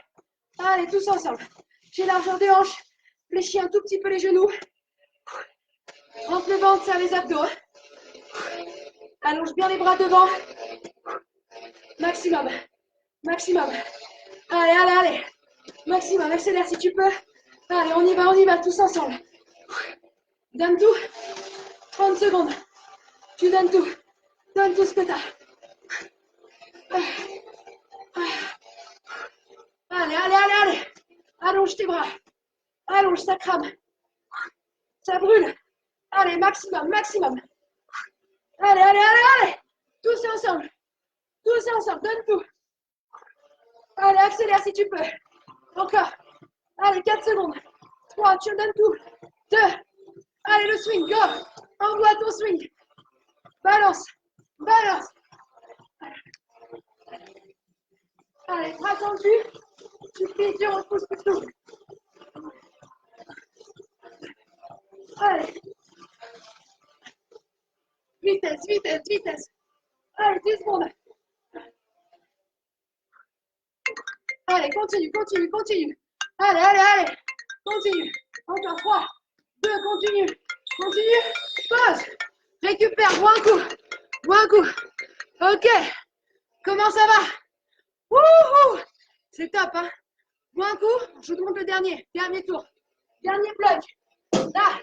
Allez, tous ensemble. J'ai largeur des hanches. Fléchis un tout petit peu les genoux. Rentre le ventre, serre les abdos. Allonge bien les bras devant. Maximum. Maximum. Allez, allez, allez. Maximum, accélère si tu peux. Allez, on y va, tous ensemble. Donne tout. 30 secondes. Tu donnes tout. Donne tout ce que t'as. Allez, allez, allez, allez. Allonge tes bras. Allonge, ça crame. Ça brûle. Allez, maximum, maximum. Allez, allez, allez, allez. Tous ensemble. Tous ensemble, donne tout. Allez, accélère si tu peux. Encore. Allez, 4 secondes. 3, tu donnes tout. 2. Allez, le swing, go. Envoie ton swing. Balance. Balance. Allez, bras tendus. Tu plies, tu repousses tout. Allez. Vitesse, vitesse, vitesse. Allez, 10 secondes. Allez, continue, continue, continue. Allez, allez, allez. Continue. Encore 3, 2, continue. Continue. Pause. Récupère, bois un coup. Bois un coup. Ok. Comment ça va? Wouhou. C'est top, hein? Bois un coup. Je vous montre le dernier. Dernier tour. Dernier bloc. Là.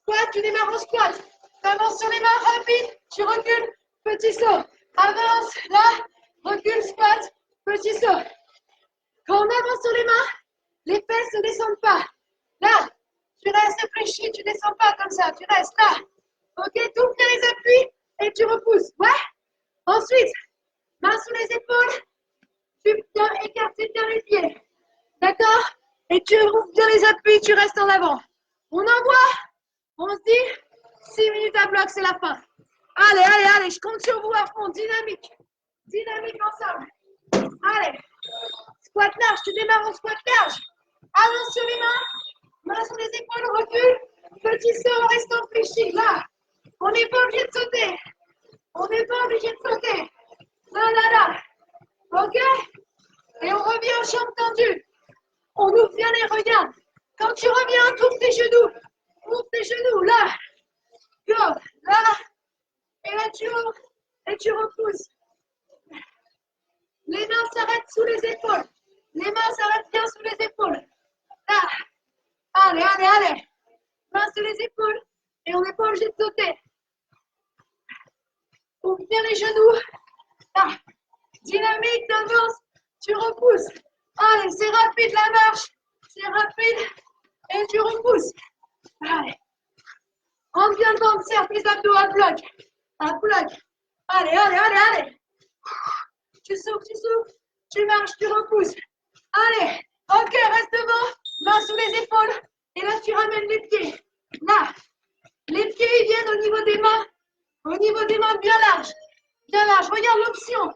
Squat, tu démarres en squat. Avance sur les mains, rapide. Tu recules. Petit saut. Avance. Là. Recule, squat. Petit saut. Quand on avance sur les mains, les fesses ne descendent pas. Là, tu restes fléchi, tu ne descends pas comme ça, tu restes là. Ok, tu ouvres bien les appuis et tu repousses. Ouais. Ensuite, main sous les épaules, tu viens écarter bien les pieds. D'accord? Et tu ouvres bien les appuis, tu restes en avant. On envoie. On se dit 6 minutes à bloc, c'est la fin. Allez, allez, allez, je compte sur vous à fond, dynamique. Dynamique ensemble. Allez. Squat large, tu démarres en squat large. Avance sur les mains sur les épaules, recule. Petit saut en restant fléchi. Là, on n'est pas obligé de sauter. On n'est pas obligé de sauter. Là, là, là. Ok? Et on revient aux jambes tendues. On ouvre bien les regards. Quand tu reviens, ouvre tes genoux. Ouvre tes genoux, là. Go, là. Et là, tu ouvres et tu repousses. Les mains s'arrêtent sous les épaules. Les mains s'arrêtent bien sous les épaules. Là. Allez, allez, allez. Mains sous les épaules. Et on n'est pas obligé de sauter. Ouvre bien les genoux. Là. Dynamique, t'avances. Tu repousses. Allez, c'est rapide la marche. C'est rapide. Et tu repousses. Allez. Rentre bien devant, serre les abdos à bloc. À bloc. Allez, allez, allez, allez. Tu souffles, tu marches, tu repousses. Allez, ok, reste devant, main sous les épaules. Et là, tu ramènes les pieds. Là, les pieds, ils viennent au niveau des mains. Au niveau des mains, bien large. Bien large. Regarde l'option.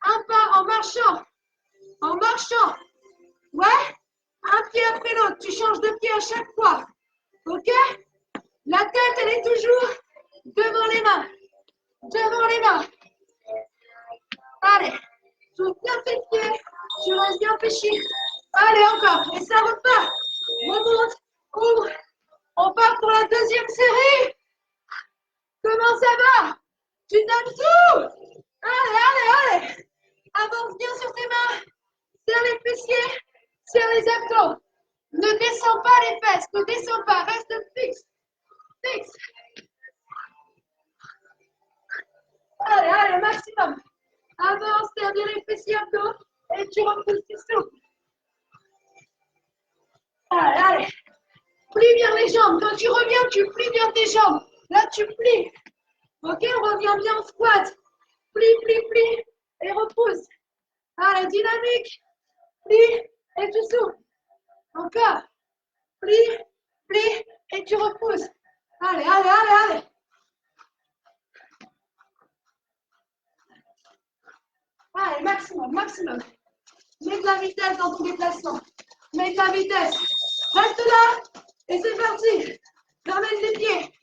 Un pas en marchant. En marchant. Ouais. Un pied après l'autre. Tu changes de pied à chaque fois. Ok? La tête, elle est toujours devant les mains. Devant les mains. Allez, souffle bien tes pieds, tu restes bien fléchi. Allez, encore, et ça repart. Remonte, ouvre. On part pour la deuxième série. Comment ça va? Tu donnes tout. Allez, allez, allez. Avance bien sur tes mains. Serre les fessiers, serre les abdos. Ne descends pas les fesses, ne descends pas, reste fixe. Fixe. Allez, allez, maximum. Avance, serre bien les fessiers abdos et tu repousses, tu souffles. Allez, allez. Plie bien les jambes. Quand tu reviens, tu plies bien tes jambes. Là, tu plies. Ok, on revient bien en squat. Plie, plie, plie. Et repousse. Allez, dynamique. Plie et tu souffles. Encore. Plie, plie et tu repousses. Allez, allez, allez, allez. Allez, maximum, maximum. Mets de la vitesse dans ton déplacement. Mets de la vitesse. Reste là. Et c'est parti. Ramène les pieds.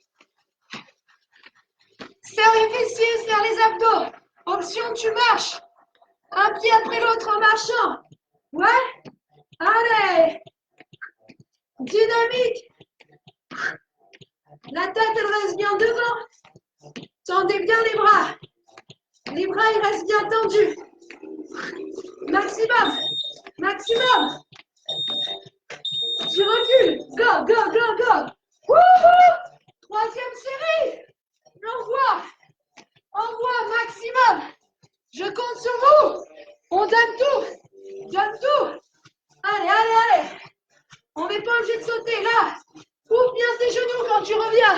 Serre les fessiers, serre les abdos. Option, tu marches. Un pied après l'autre en marchant. Ouais. Allez. Dynamique. La tête, elle reste bien devant. Tendez bien les bras. Les bras, ils restent bien tendus. Maximum. Maximum. Tu recules. Go, go, go, go. Wouhou! Troisième série. L'envoi. Envoie maximum. Je compte sur vous. On donne tout. Donne tout. Allez, allez, allez. On n'est pas obligé de sauter là. Ouvre bien tes genoux quand tu reviens.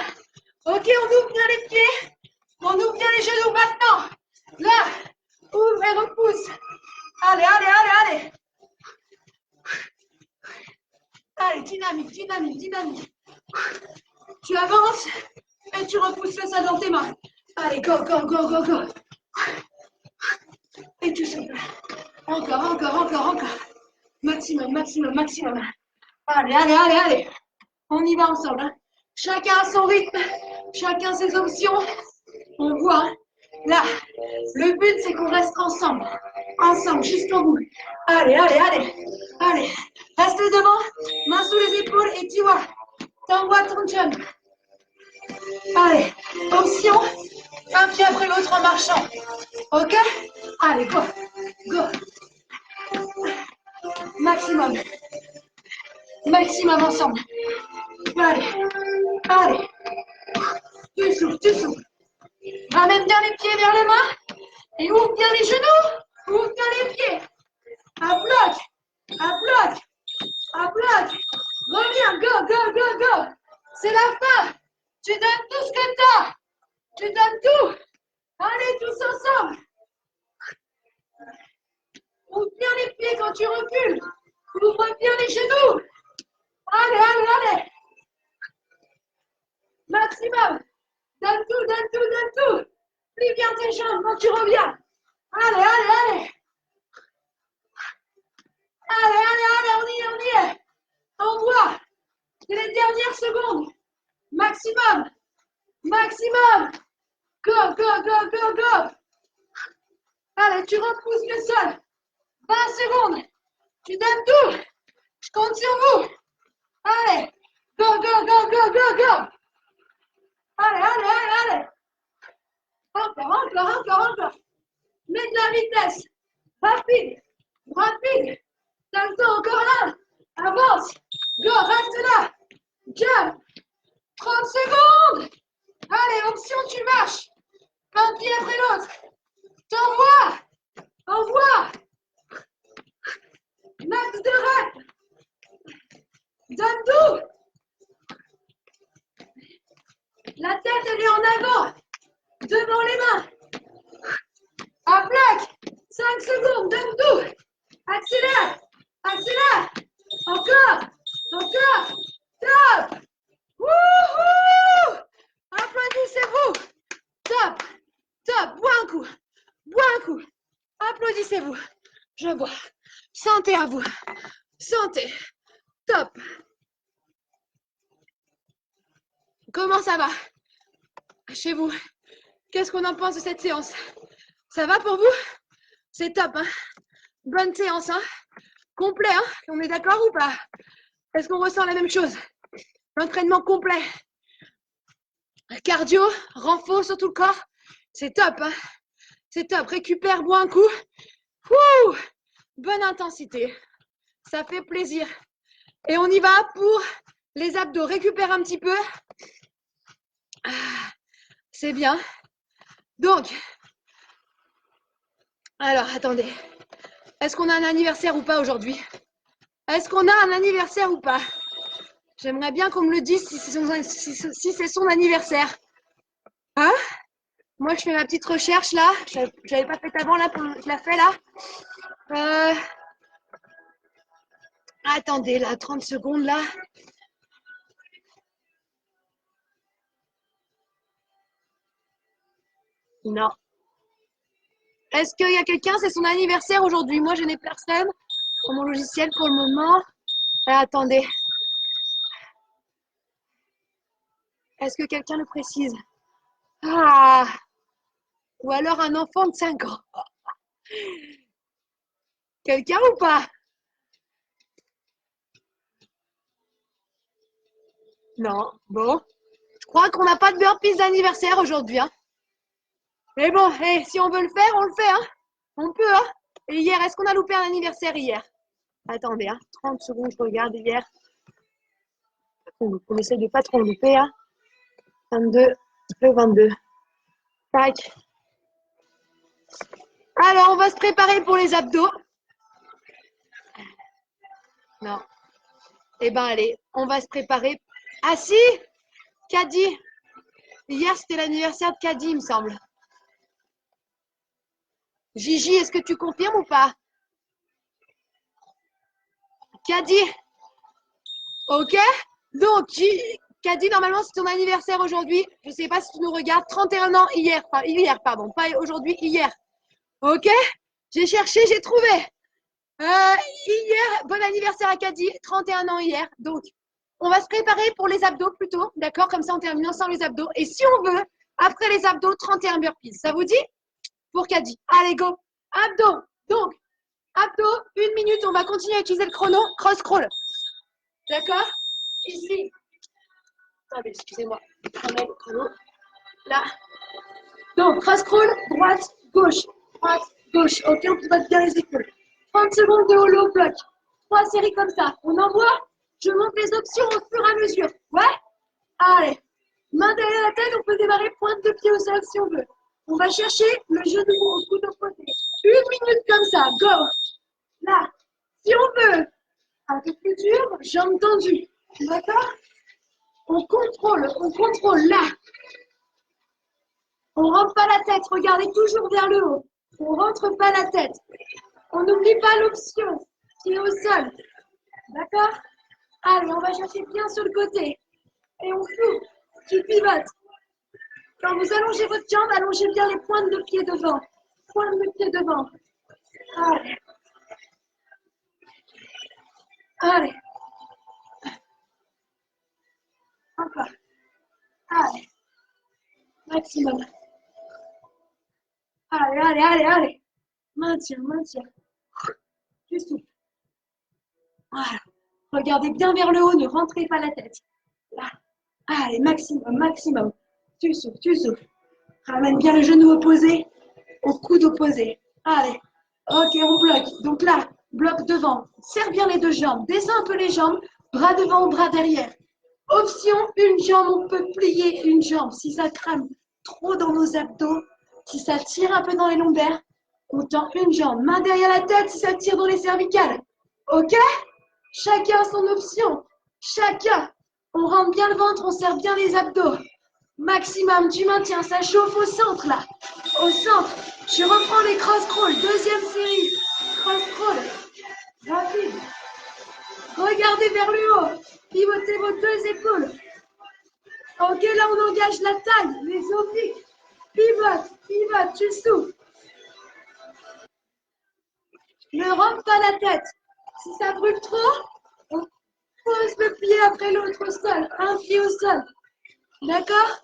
Ok, on ouvre bien les pieds. On ouvre bien les genoux maintenant. Là. Ouvre et repousse. Allez, allez, allez, allez. Allez, dynamique, dynamique, dynamique. Tu avances et tu repousses ça dans tes mains. Allez, go, go, go, go, go. Et tu souffles. Encore, encore, encore, encore. Maximum, maximum, maximum. Allez, allez, allez, allez. On y va ensemble. Hein. Chacun a son rythme. Chacun ses options. On voit. Là, le but, c'est qu'on reste ensemble. Ensemble, jusqu'au bout. Allez, allez, allez. Allez. Reste devant. Main sous les épaules et tu vois. T'envoies ton jump. Allez. Option. Un pied après l'autre en marchant. Ok? Allez, go. Go. Maximum. Maximum ensemble. Allez. Allez. Tu souffles, tu souffles. Ramène bien les pieds vers les mains. Et ouvre bien les genoux. Ouvre bien les pieds. À bloc. À bloc. À bloc. Reviens. Go, go, go, go. C'est la fin. Tu donnes tout ce que tu as. Tu donnes tout. Allez, tous ensemble. Ouvre bien les pieds quand tu recules. Ouvre bien les genoux. Allez, allez, allez. Maximum. Donne tout, donne tout, donne tout. Plie bien tes jambes quand tu reviens. Allez, allez, allez. Allez, allez, allez, on y est, on y est. Envoie. C'est les dernières secondes. Maximum. Maximum. Go, go, go, go, go. Allez, tu repousses le sol. 20 secondes. Tu donnes tout. Je compte sur vous. Allez. Go, go, go, go, go, go. Allez, allez, allez, allez. Encore, encore, encore, encore. Mets de la vitesse. Rapide. Rapide. T'as le temps, encore là. Avance. Go, reste là. Jump. 30 secondes. Allez, option, tu marches. Un pied après l'autre. T'envoies. Envoie. Max de rep. Donne tout. La tête, elle est en avant. Devant les mains. À plaque. 5 secondes. Donne tout. Accélère. Accélère. Encore. Encore. Top. Wouhou. Applaudissez-vous. Top. Top. Bois un coup. Bois un coup. Applaudissez-vous. Je bois. Santé à vous. Santé. Top. Comment ça va chez vous? Qu'est-ce qu'on en pense de cette séance? Ça va pour vous? C'est top, hein? Bonne séance, hein? Complet, hein? On est d'accord ou pas? Est-ce qu'on ressent la même chose? L'entraînement complet. Cardio, renfort sur tout le corps. C'est top, hein? C'est top. Récupère, bois un coup. Wouh! Bonne intensité. Ça fait plaisir. Et on y va pour les abdos. Récupère un petit peu. C'est bien. Donc, alors, attendez. Est-ce qu'on a un anniversaire ou pas aujourd'hui? Est-ce qu'on a un anniversaire ou pas? J'aimerais bien qu'on me le dise si c'est son anniversaire. Hein? Moi, je fais ma petite recherche là. Je n'avais pas fait avant là, je la fais là. Attendez, là, 30 secondes là. Non. Est-ce qu'il y a quelqu'un, c'est son anniversaire aujourd'hui? Moi, je n'ai personne sur mon logiciel pour le moment. Attendez. Est-ce que quelqu'un le précise? Ah! Ou alors un enfant de 5 ans. Quelqu'un ou pas? Non. Bon. Je crois qu'on n'a pas de burpees d'anniversaire aujourd'hui. Hein. Mais bon, hey, si on veut le faire, on le fait. Hein. On peut. Hein. Et hier, est-ce qu'on a loupé un anniversaire hier? Attendez, hein. 30 secondes, je regarde hier. On essaie de pas trop louper. Hein. 22, le 22. Tac. Alors, on va se préparer pour les abdos. Non. Eh ben, allez, on va se préparer. Ah si, Caddy. Hier, c'était l'anniversaire de Caddy, il me semble. Gigi, est-ce que tu confirmes ou pas? Caddy. Ok. Donc, Caddy, normalement, c'est ton anniversaire aujourd'hui. Je ne sais pas si tu nous regardes. 31 ans hier. Enfin, hier, pardon. Pas aujourd'hui, hier. Ok. J'ai cherché, j'ai trouvé. Hier, bon anniversaire à Caddy. 31 ans hier. Donc, on va se préparer pour les abdos plutôt. D'accord? Comme ça, on termine ensemble les abdos. Et si on veut, après les abdos, 31 burpees. Ça vous dit? Pour Caddy. Allez, go. Abdos. Donc, abdos, 1 minute. On va continuer à utiliser le chrono. Cross crawl. D'accord? Ici. Attendez, excusez-moi. Je remets le chrono. Là. Donc, cross crawl, droite, gauche. Droite, gauche. Ok, on pivote bien les épaules. 30 secondes de hollow bloc. 3 séries comme ça. On envoie. Je monte les options au fur et à mesure. Ouais? Allez. Main derrière la tête, on peut démarrer pointe de pied au sol si on veut. On va chercher le genou au coude opposé. 1 minute comme ça. Go. Là. Si on veut. Un peu plus dur, jambes tendues. D'accord? On contrôle là. On rentre pas la tête, regardez toujours vers le haut. On rentre pas la tête. On n'oublie pas l'option qui est au sol. D'accord? Allez, on va chercher bien sur le côté. Et on souffle. Tu pivotes. Quand vous allongez votre jambe, allongez bien les pointes de pied devant. Pointes de pied devant. Allez. Allez. Encore. Allez. Maximum. Allez, allez, allez, allez. Maintiens, maintiens. Tu souffles. Voilà. Regardez bien vers le haut, ne rentrez pas la tête. Là. Allez, maximum, maximum. Tu souffles, tu souffles. Ramène bien le genou opposé au coude opposé. Allez. Ok, on bloque. Donc là, bloc devant. Serre bien les deux jambes. Descends un peu les jambes. Bras devant, bras derrière. Option, une jambe, on peut plier une jambe. Si ça crame trop dans nos abdos, si ça tire un peu dans les lombaires, on tend une jambe. Main derrière la tête si ça tire dans les cervicales. Ok? Chacun son option. Chacun. On rentre bien le ventre, on serre bien les abdos. Maximum, tu maintiens, ça chauffe au centre là. Au centre. Je reprends les cross-crawls. Deuxième série. Cross-crawl. Rapide. Regardez vers le haut. Pivotez vos deux épaules. Ok, là on engage la taille, les obliques. Pivote, pivote, tu souffles. Ne rentre pas la tête. Si ça brûle trop, on pose le pied après l'autre au sol. Un pied au sol. D'accord?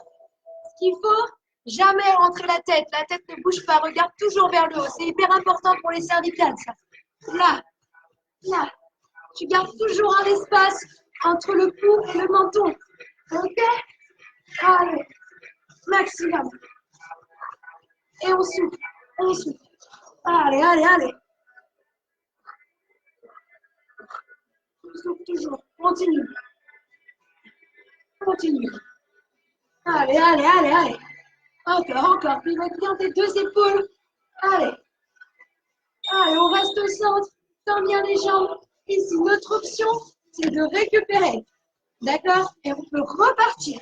Ce qu'il faut, jamais rentrer la tête. La tête ne bouge pas. Regarde toujours vers le haut. C'est hyper important pour les cervicales, ça. Là, là. Tu gardes toujours un espace entre le cou et le menton. Ok? Allez. Maximum. Et on souffle. On souffle. Allez, allez, allez. On souffle toujours. Continue. Continue. Allez, allez, allez, allez. Encore, encore. Pivote bien tes deux épaules. Allez. Allez, on reste au centre. Tends bien les jambes. Ici, notre option, c'est de récupérer. D'accord? Et on peut repartir.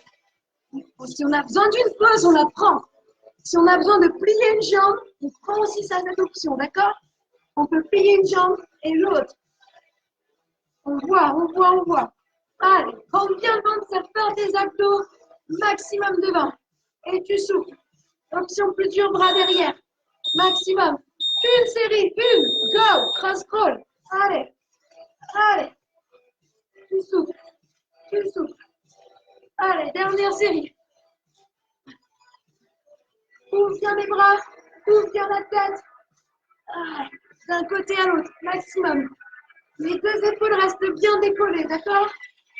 Si on a besoin d'une pause, on la prend. Si on a besoin de plier une jambe, on prend aussi ça, cette option. D'accord? On peut plier une jambe et l'autre. On voit, on voit, on voit. Allez, rentre bien le ventre, ça part des abdos. Maximum devant. Et tu souffles. Option plus dure, bras derrière. Maximum. Une série, une. Go. Cross crawl. Allez. Allez. Tu souffles. Tu souffles. Allez, dernière série. Ouvre bien les bras. Ouvre bien la tête. D'un côté à l'autre. Maximum. Les deux épaules restent bien décollées, d'accord?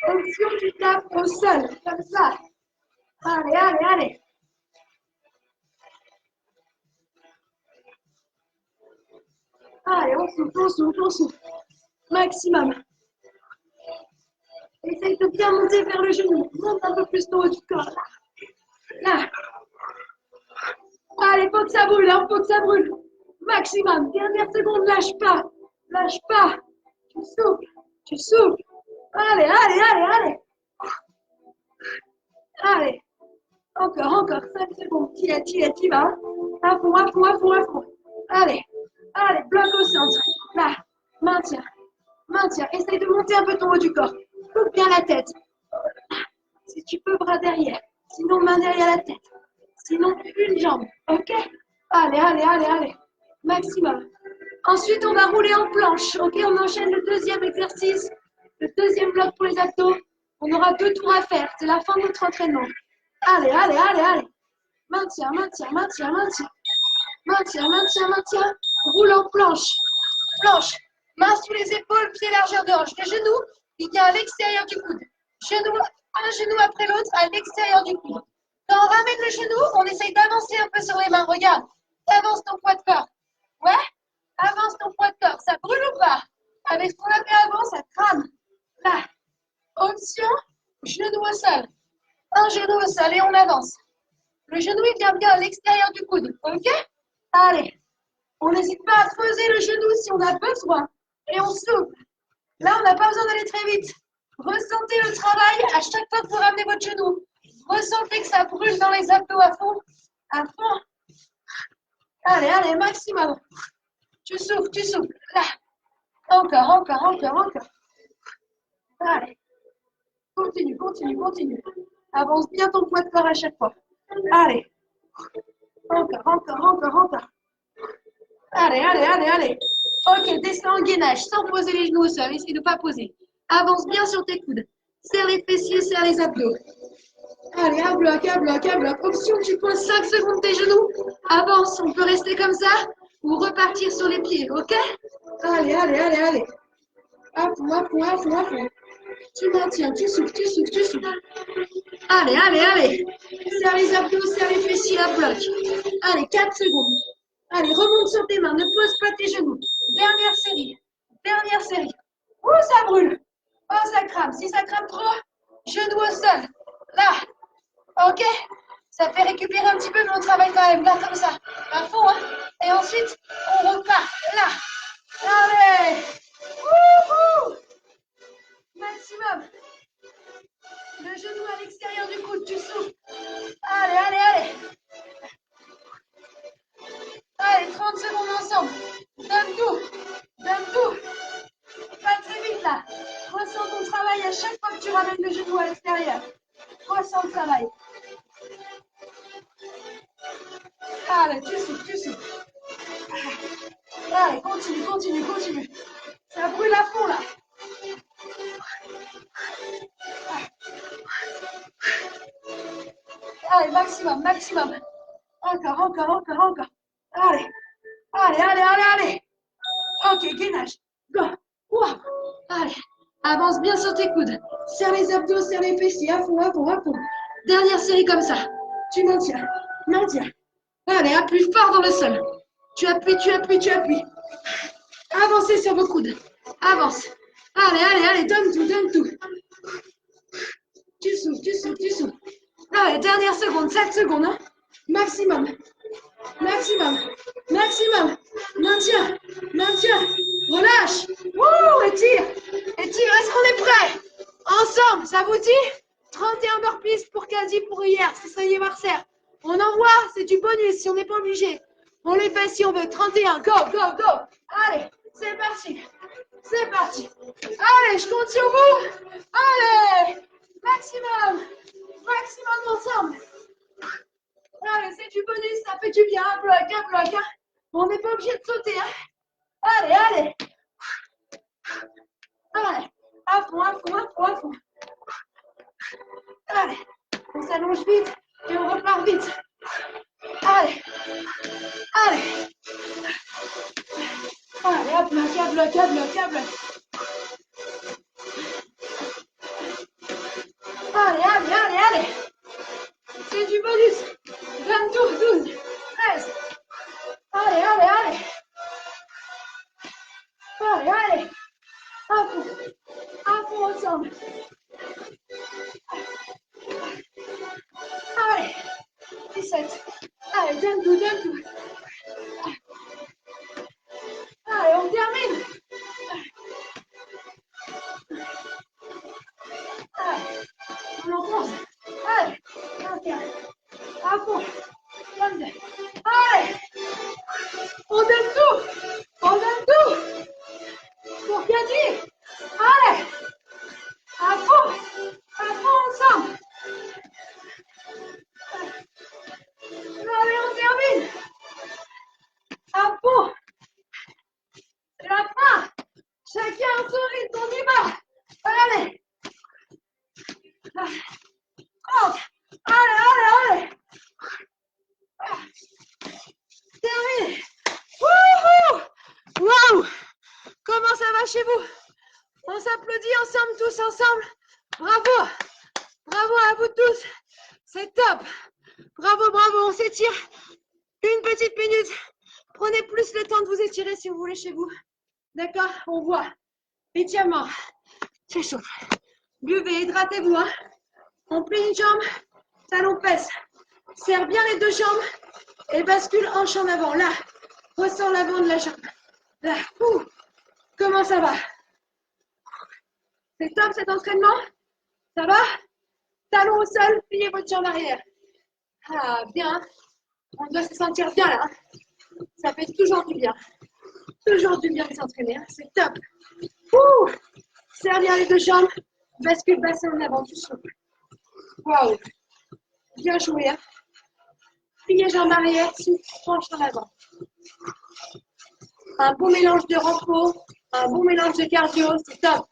Option, tu tapes au sol. Comme ça. Allez, allez, allez. Allez, on souffle, on souffle, on souffle. Maximum. Essaye de bien monter vers le genou. Monte un peu plus le haut du corps. Là. Allez, faut que ça brûle, hein, faut que ça brûle. Maximum. Dernière seconde, lâche pas. Lâche pas. Tu souffles. Tu souffles. Allez, allez, allez, allez. Allez. Encore, encore. 5 secondes. T'y vas. À fond, à fond, à fond, à fond. Allez. Allez, bloc au centre. Là. Maintiens. Maintiens. Essaye de monter un peu ton haut du corps. Coupe bien la tête. Si tu peux, bras derrière. Sinon, main derrière la tête. Sinon, une jambe. Ok? Allez, allez, allez, allez. Maximum. Ensuite, on va rouler en planche. Ok? On enchaîne le deuxième exercice. Le deuxième bloc pour les abdos. On aura 2 tours à faire. C'est la fin de notre entraînement. Allez, allez, allez, allez. Maintiens, maintiens, maintiens, maintiens. Maintiens, maintiens, maintiens. Roule en planche. Planche. Main sous les épaules, pied largeur de hanche. Les genoux, il y a à l'extérieur du coude. Genou, un genou après l'autre à l'extérieur du coude. Quand on ramène le genou, on essaye d'avancer un peu sur les mains. Regarde. Avance ton poids de corps. Ouais? Avance ton poids de corps. Ça brûle ou pas? Avec ce qu'on a fait avant, ça crame. Là. Option, genou au sol. Un genou au sol et on avance. Le genou, il vient bien à l'extérieur du coude. Ok? Allez. On n'hésite pas à poser le genou si on a besoin. Et on souffle. Là, on n'a pas besoin d'aller très vite. Ressentez le travail à chaque fois que vous ramenez votre genou. Ressentez que ça brûle dans les abdos à fond. À fond. Allez, allez, maximum. Tu souffles, tu souffles. Là. Encore, encore, encore, encore. Allez. Continue, continue, continue. Avance bien ton poids de corps à chaque fois. Allez. Encore, encore, encore, encore. Allez, allez, allez, allez. Ok, descends en gainage sans poser les genoux au sol. Essaye de ne pas poser. Avance bien sur tes coudes. Serre les fessiers, serre les abdos. Allez, à bloc, à bloc, à bloc. Option, tu poses 5 secondes tes genoux. Avance, on peut rester comme ça ou repartir sur les pieds, ok? Allez, allez, allez, allez. À fond, à fond, à fond, à fond. Tu maintiens, tu souffles, tu souffles, tu souffles. Allez, allez, allez. Serre les abdos, serre les fessiers à bloc. Allez, 4 secondes. Allez, remonte sur tes mains, ne pose pas tes genoux. Dernière série. Dernière série. Ouh, ça brûle. Oh, ça crame. Si ça crame trop, genou au sol. Là. Ok? Ça fait récupérer un petit peu, mais on travaille quand même. Là, comme ça. À fond, hein? Et ensuite, on repart. Là. Allez. Wouhou! Maximum. Le genou à l'extérieur du coude, tu souffles. Allez, allez, allez. Allez, 30 secondes ensemble. Donne tout. Donne tout. Pas très vite là. Ressens ton travail à chaque fois que tu ramènes le genou à l'extérieur. Ressens le travail. Allez, tu souffles, tu souffles. Allez, continue, continue, continue. Ça brûle à fond là. Allez, maximum, maximum. Encore, encore, encore, encore. Allez, allez, allez, allez, allez. Ok, gainage. Go. Wow. Allez, avance bien sur tes coudes. Serre les abdos, serre les fessiers. À fond, à fond, à fond. Dernière série comme ça. Tu maintiens, maintiens. Allez, appuie fort dans le sol. Tu appuies, tu appuies, tu appuies. Avancez sur vos coudes. Avance. Allez, allez, allez, donne tout, donne tout. Tu souffles, tu souffles, tu souffles. Allez, dernière seconde, 7 secondes. Hein. Maximum. Maximum. Maximum. Maintiens. Maintiens. Relâche. Wouh, étire. Étire. Est-ce qu'on est prêt? Ensemble, ça vous dit? 31 burpees pour quasi pour hier. Ce serait Marcel. On envoie, c'est du bonus si on n'est pas obligé. On les fait si on veut. 31. Go, go, go. Allez, c'est parti. C'est parti. Allez, je compte sur vous. Allez. Maximum. Maximum ensemble. Allez, c'est du bonus, ça fait du bien. Un bloc, un bloc. Hein. On n'est pas obligé de sauter. Hein. Allez, allez. Allez. À fond, à fond, à fond, à fond. Allez. On s'allonge vite et on repart vite. Allez. Allez. Allez, à bloc, à bloc, à bloc, à bloc. Allez, allez, allez, allez. C'est du bonus. 22, 12, 13. Allez, allez, allez. Allez, allez. À fond ensemble. Allez. 17. Allez, donne tout, donne tout. Allez, on termine. Allez, on en pose. Allez, 21. À fond. 22. Allez. On donne tout. On donne tout. Pour gagner. Allez. À fond ensemble. Allez, on termine. À fond. C'est la fin. Chacun à son rythme, on y va. Allez. 30. Allez, allez, allez. Terminé. Wouhou. Waouh. Comment ça va chez vous? On s'applaudit ensemble, tous ensemble. Bravo. Bravo à vous tous. C'est top. Bravo, bravo. On s'étire une petite minute. Prenez plus le temps de vous étirer si vous voulez chez vous. D'accord? On voit. Étirement. C'est chaud. Buvez, hydratez-vous. Hein. On plie une jambe. Talon pèse. Serre bien les deux jambes. Et bascule hanche en avant. Là. Ressens l'avant de la jambe. Là. Ouh. Comment ça va? C'est top cet entraînement? Ça va? Talon au sol, pliez votre jambe arrière. Ah, bien. On doit se sentir bien là. Ça fait toujours du bien. Toujours du bien de s'entraîner. Hein. C'est top. Ouh. Serre bien les deux jambes. Bascule bassin en avant. Tu souffles. Waouh. Bien joué. Hein. Pliez jambes arrière. Souffle. Penche en avant. Un bon mélange de repos. Un bon mélange de cardio. C'est top.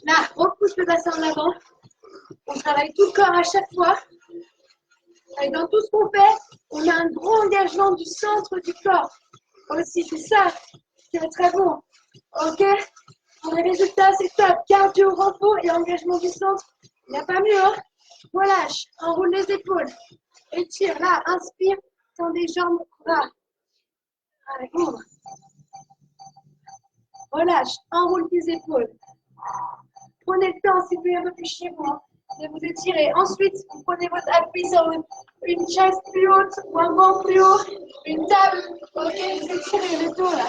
Là, repousse le bassin en avant. On travaille tout le corps à chaque fois. Et dans tout ce qu'on fait, on a un gros engagement du centre du corps. Aussi, c'est ça. C'est très bon. Ok? Pour les résultats, c'est top. Cardio, repos et engagement du centre. Il n'y a pas mieux. Hein? Relâche. Enroule les épaules. Étire. Là, inspire. Tends les jambes. Là. Allez, ouvre. Relâche. Enroule tes épaules. Prenez le temps, si vous voulez un peu plus chez vous, hein, de vous étirer. Ensuite, vous prenez votre appui sur une chaise plus haute ou un banc plus haut, une table. Ok, vous étirez le dos là.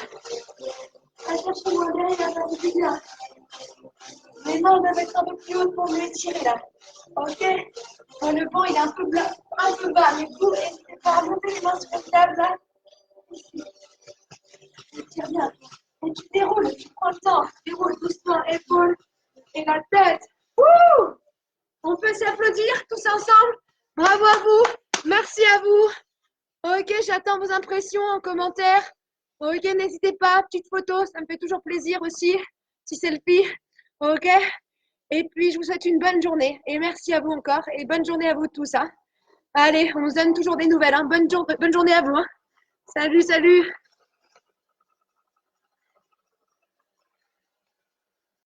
À chercher moi derrière, ça fait bien. Les mains doivent être un peu plus hautes pour vous étirer là. Ok. Bon, le banc il est un peu bas, mais vous n'hésitez pas à monter les mains sur la table là. Tire bien. Et tu déroules, tu prends le temps. Déroule doucement, épaules et la tête. Wouh! On peut s'applaudir tous ensemble. Bravo à vous. Merci à vous. Ok, j'attends vos impressions en commentaire. Ok, n'hésitez pas. Petite photo, ça me fait toujours plaisir aussi. Petit selfie. Ok. Et puis, je vous souhaite une bonne journée. Et merci à vous encore. Et bonne journée à vous tous. Hein. Allez, on se donne toujours des nouvelles. Hein. Bonne journée à vous. Hein. Salut, salut.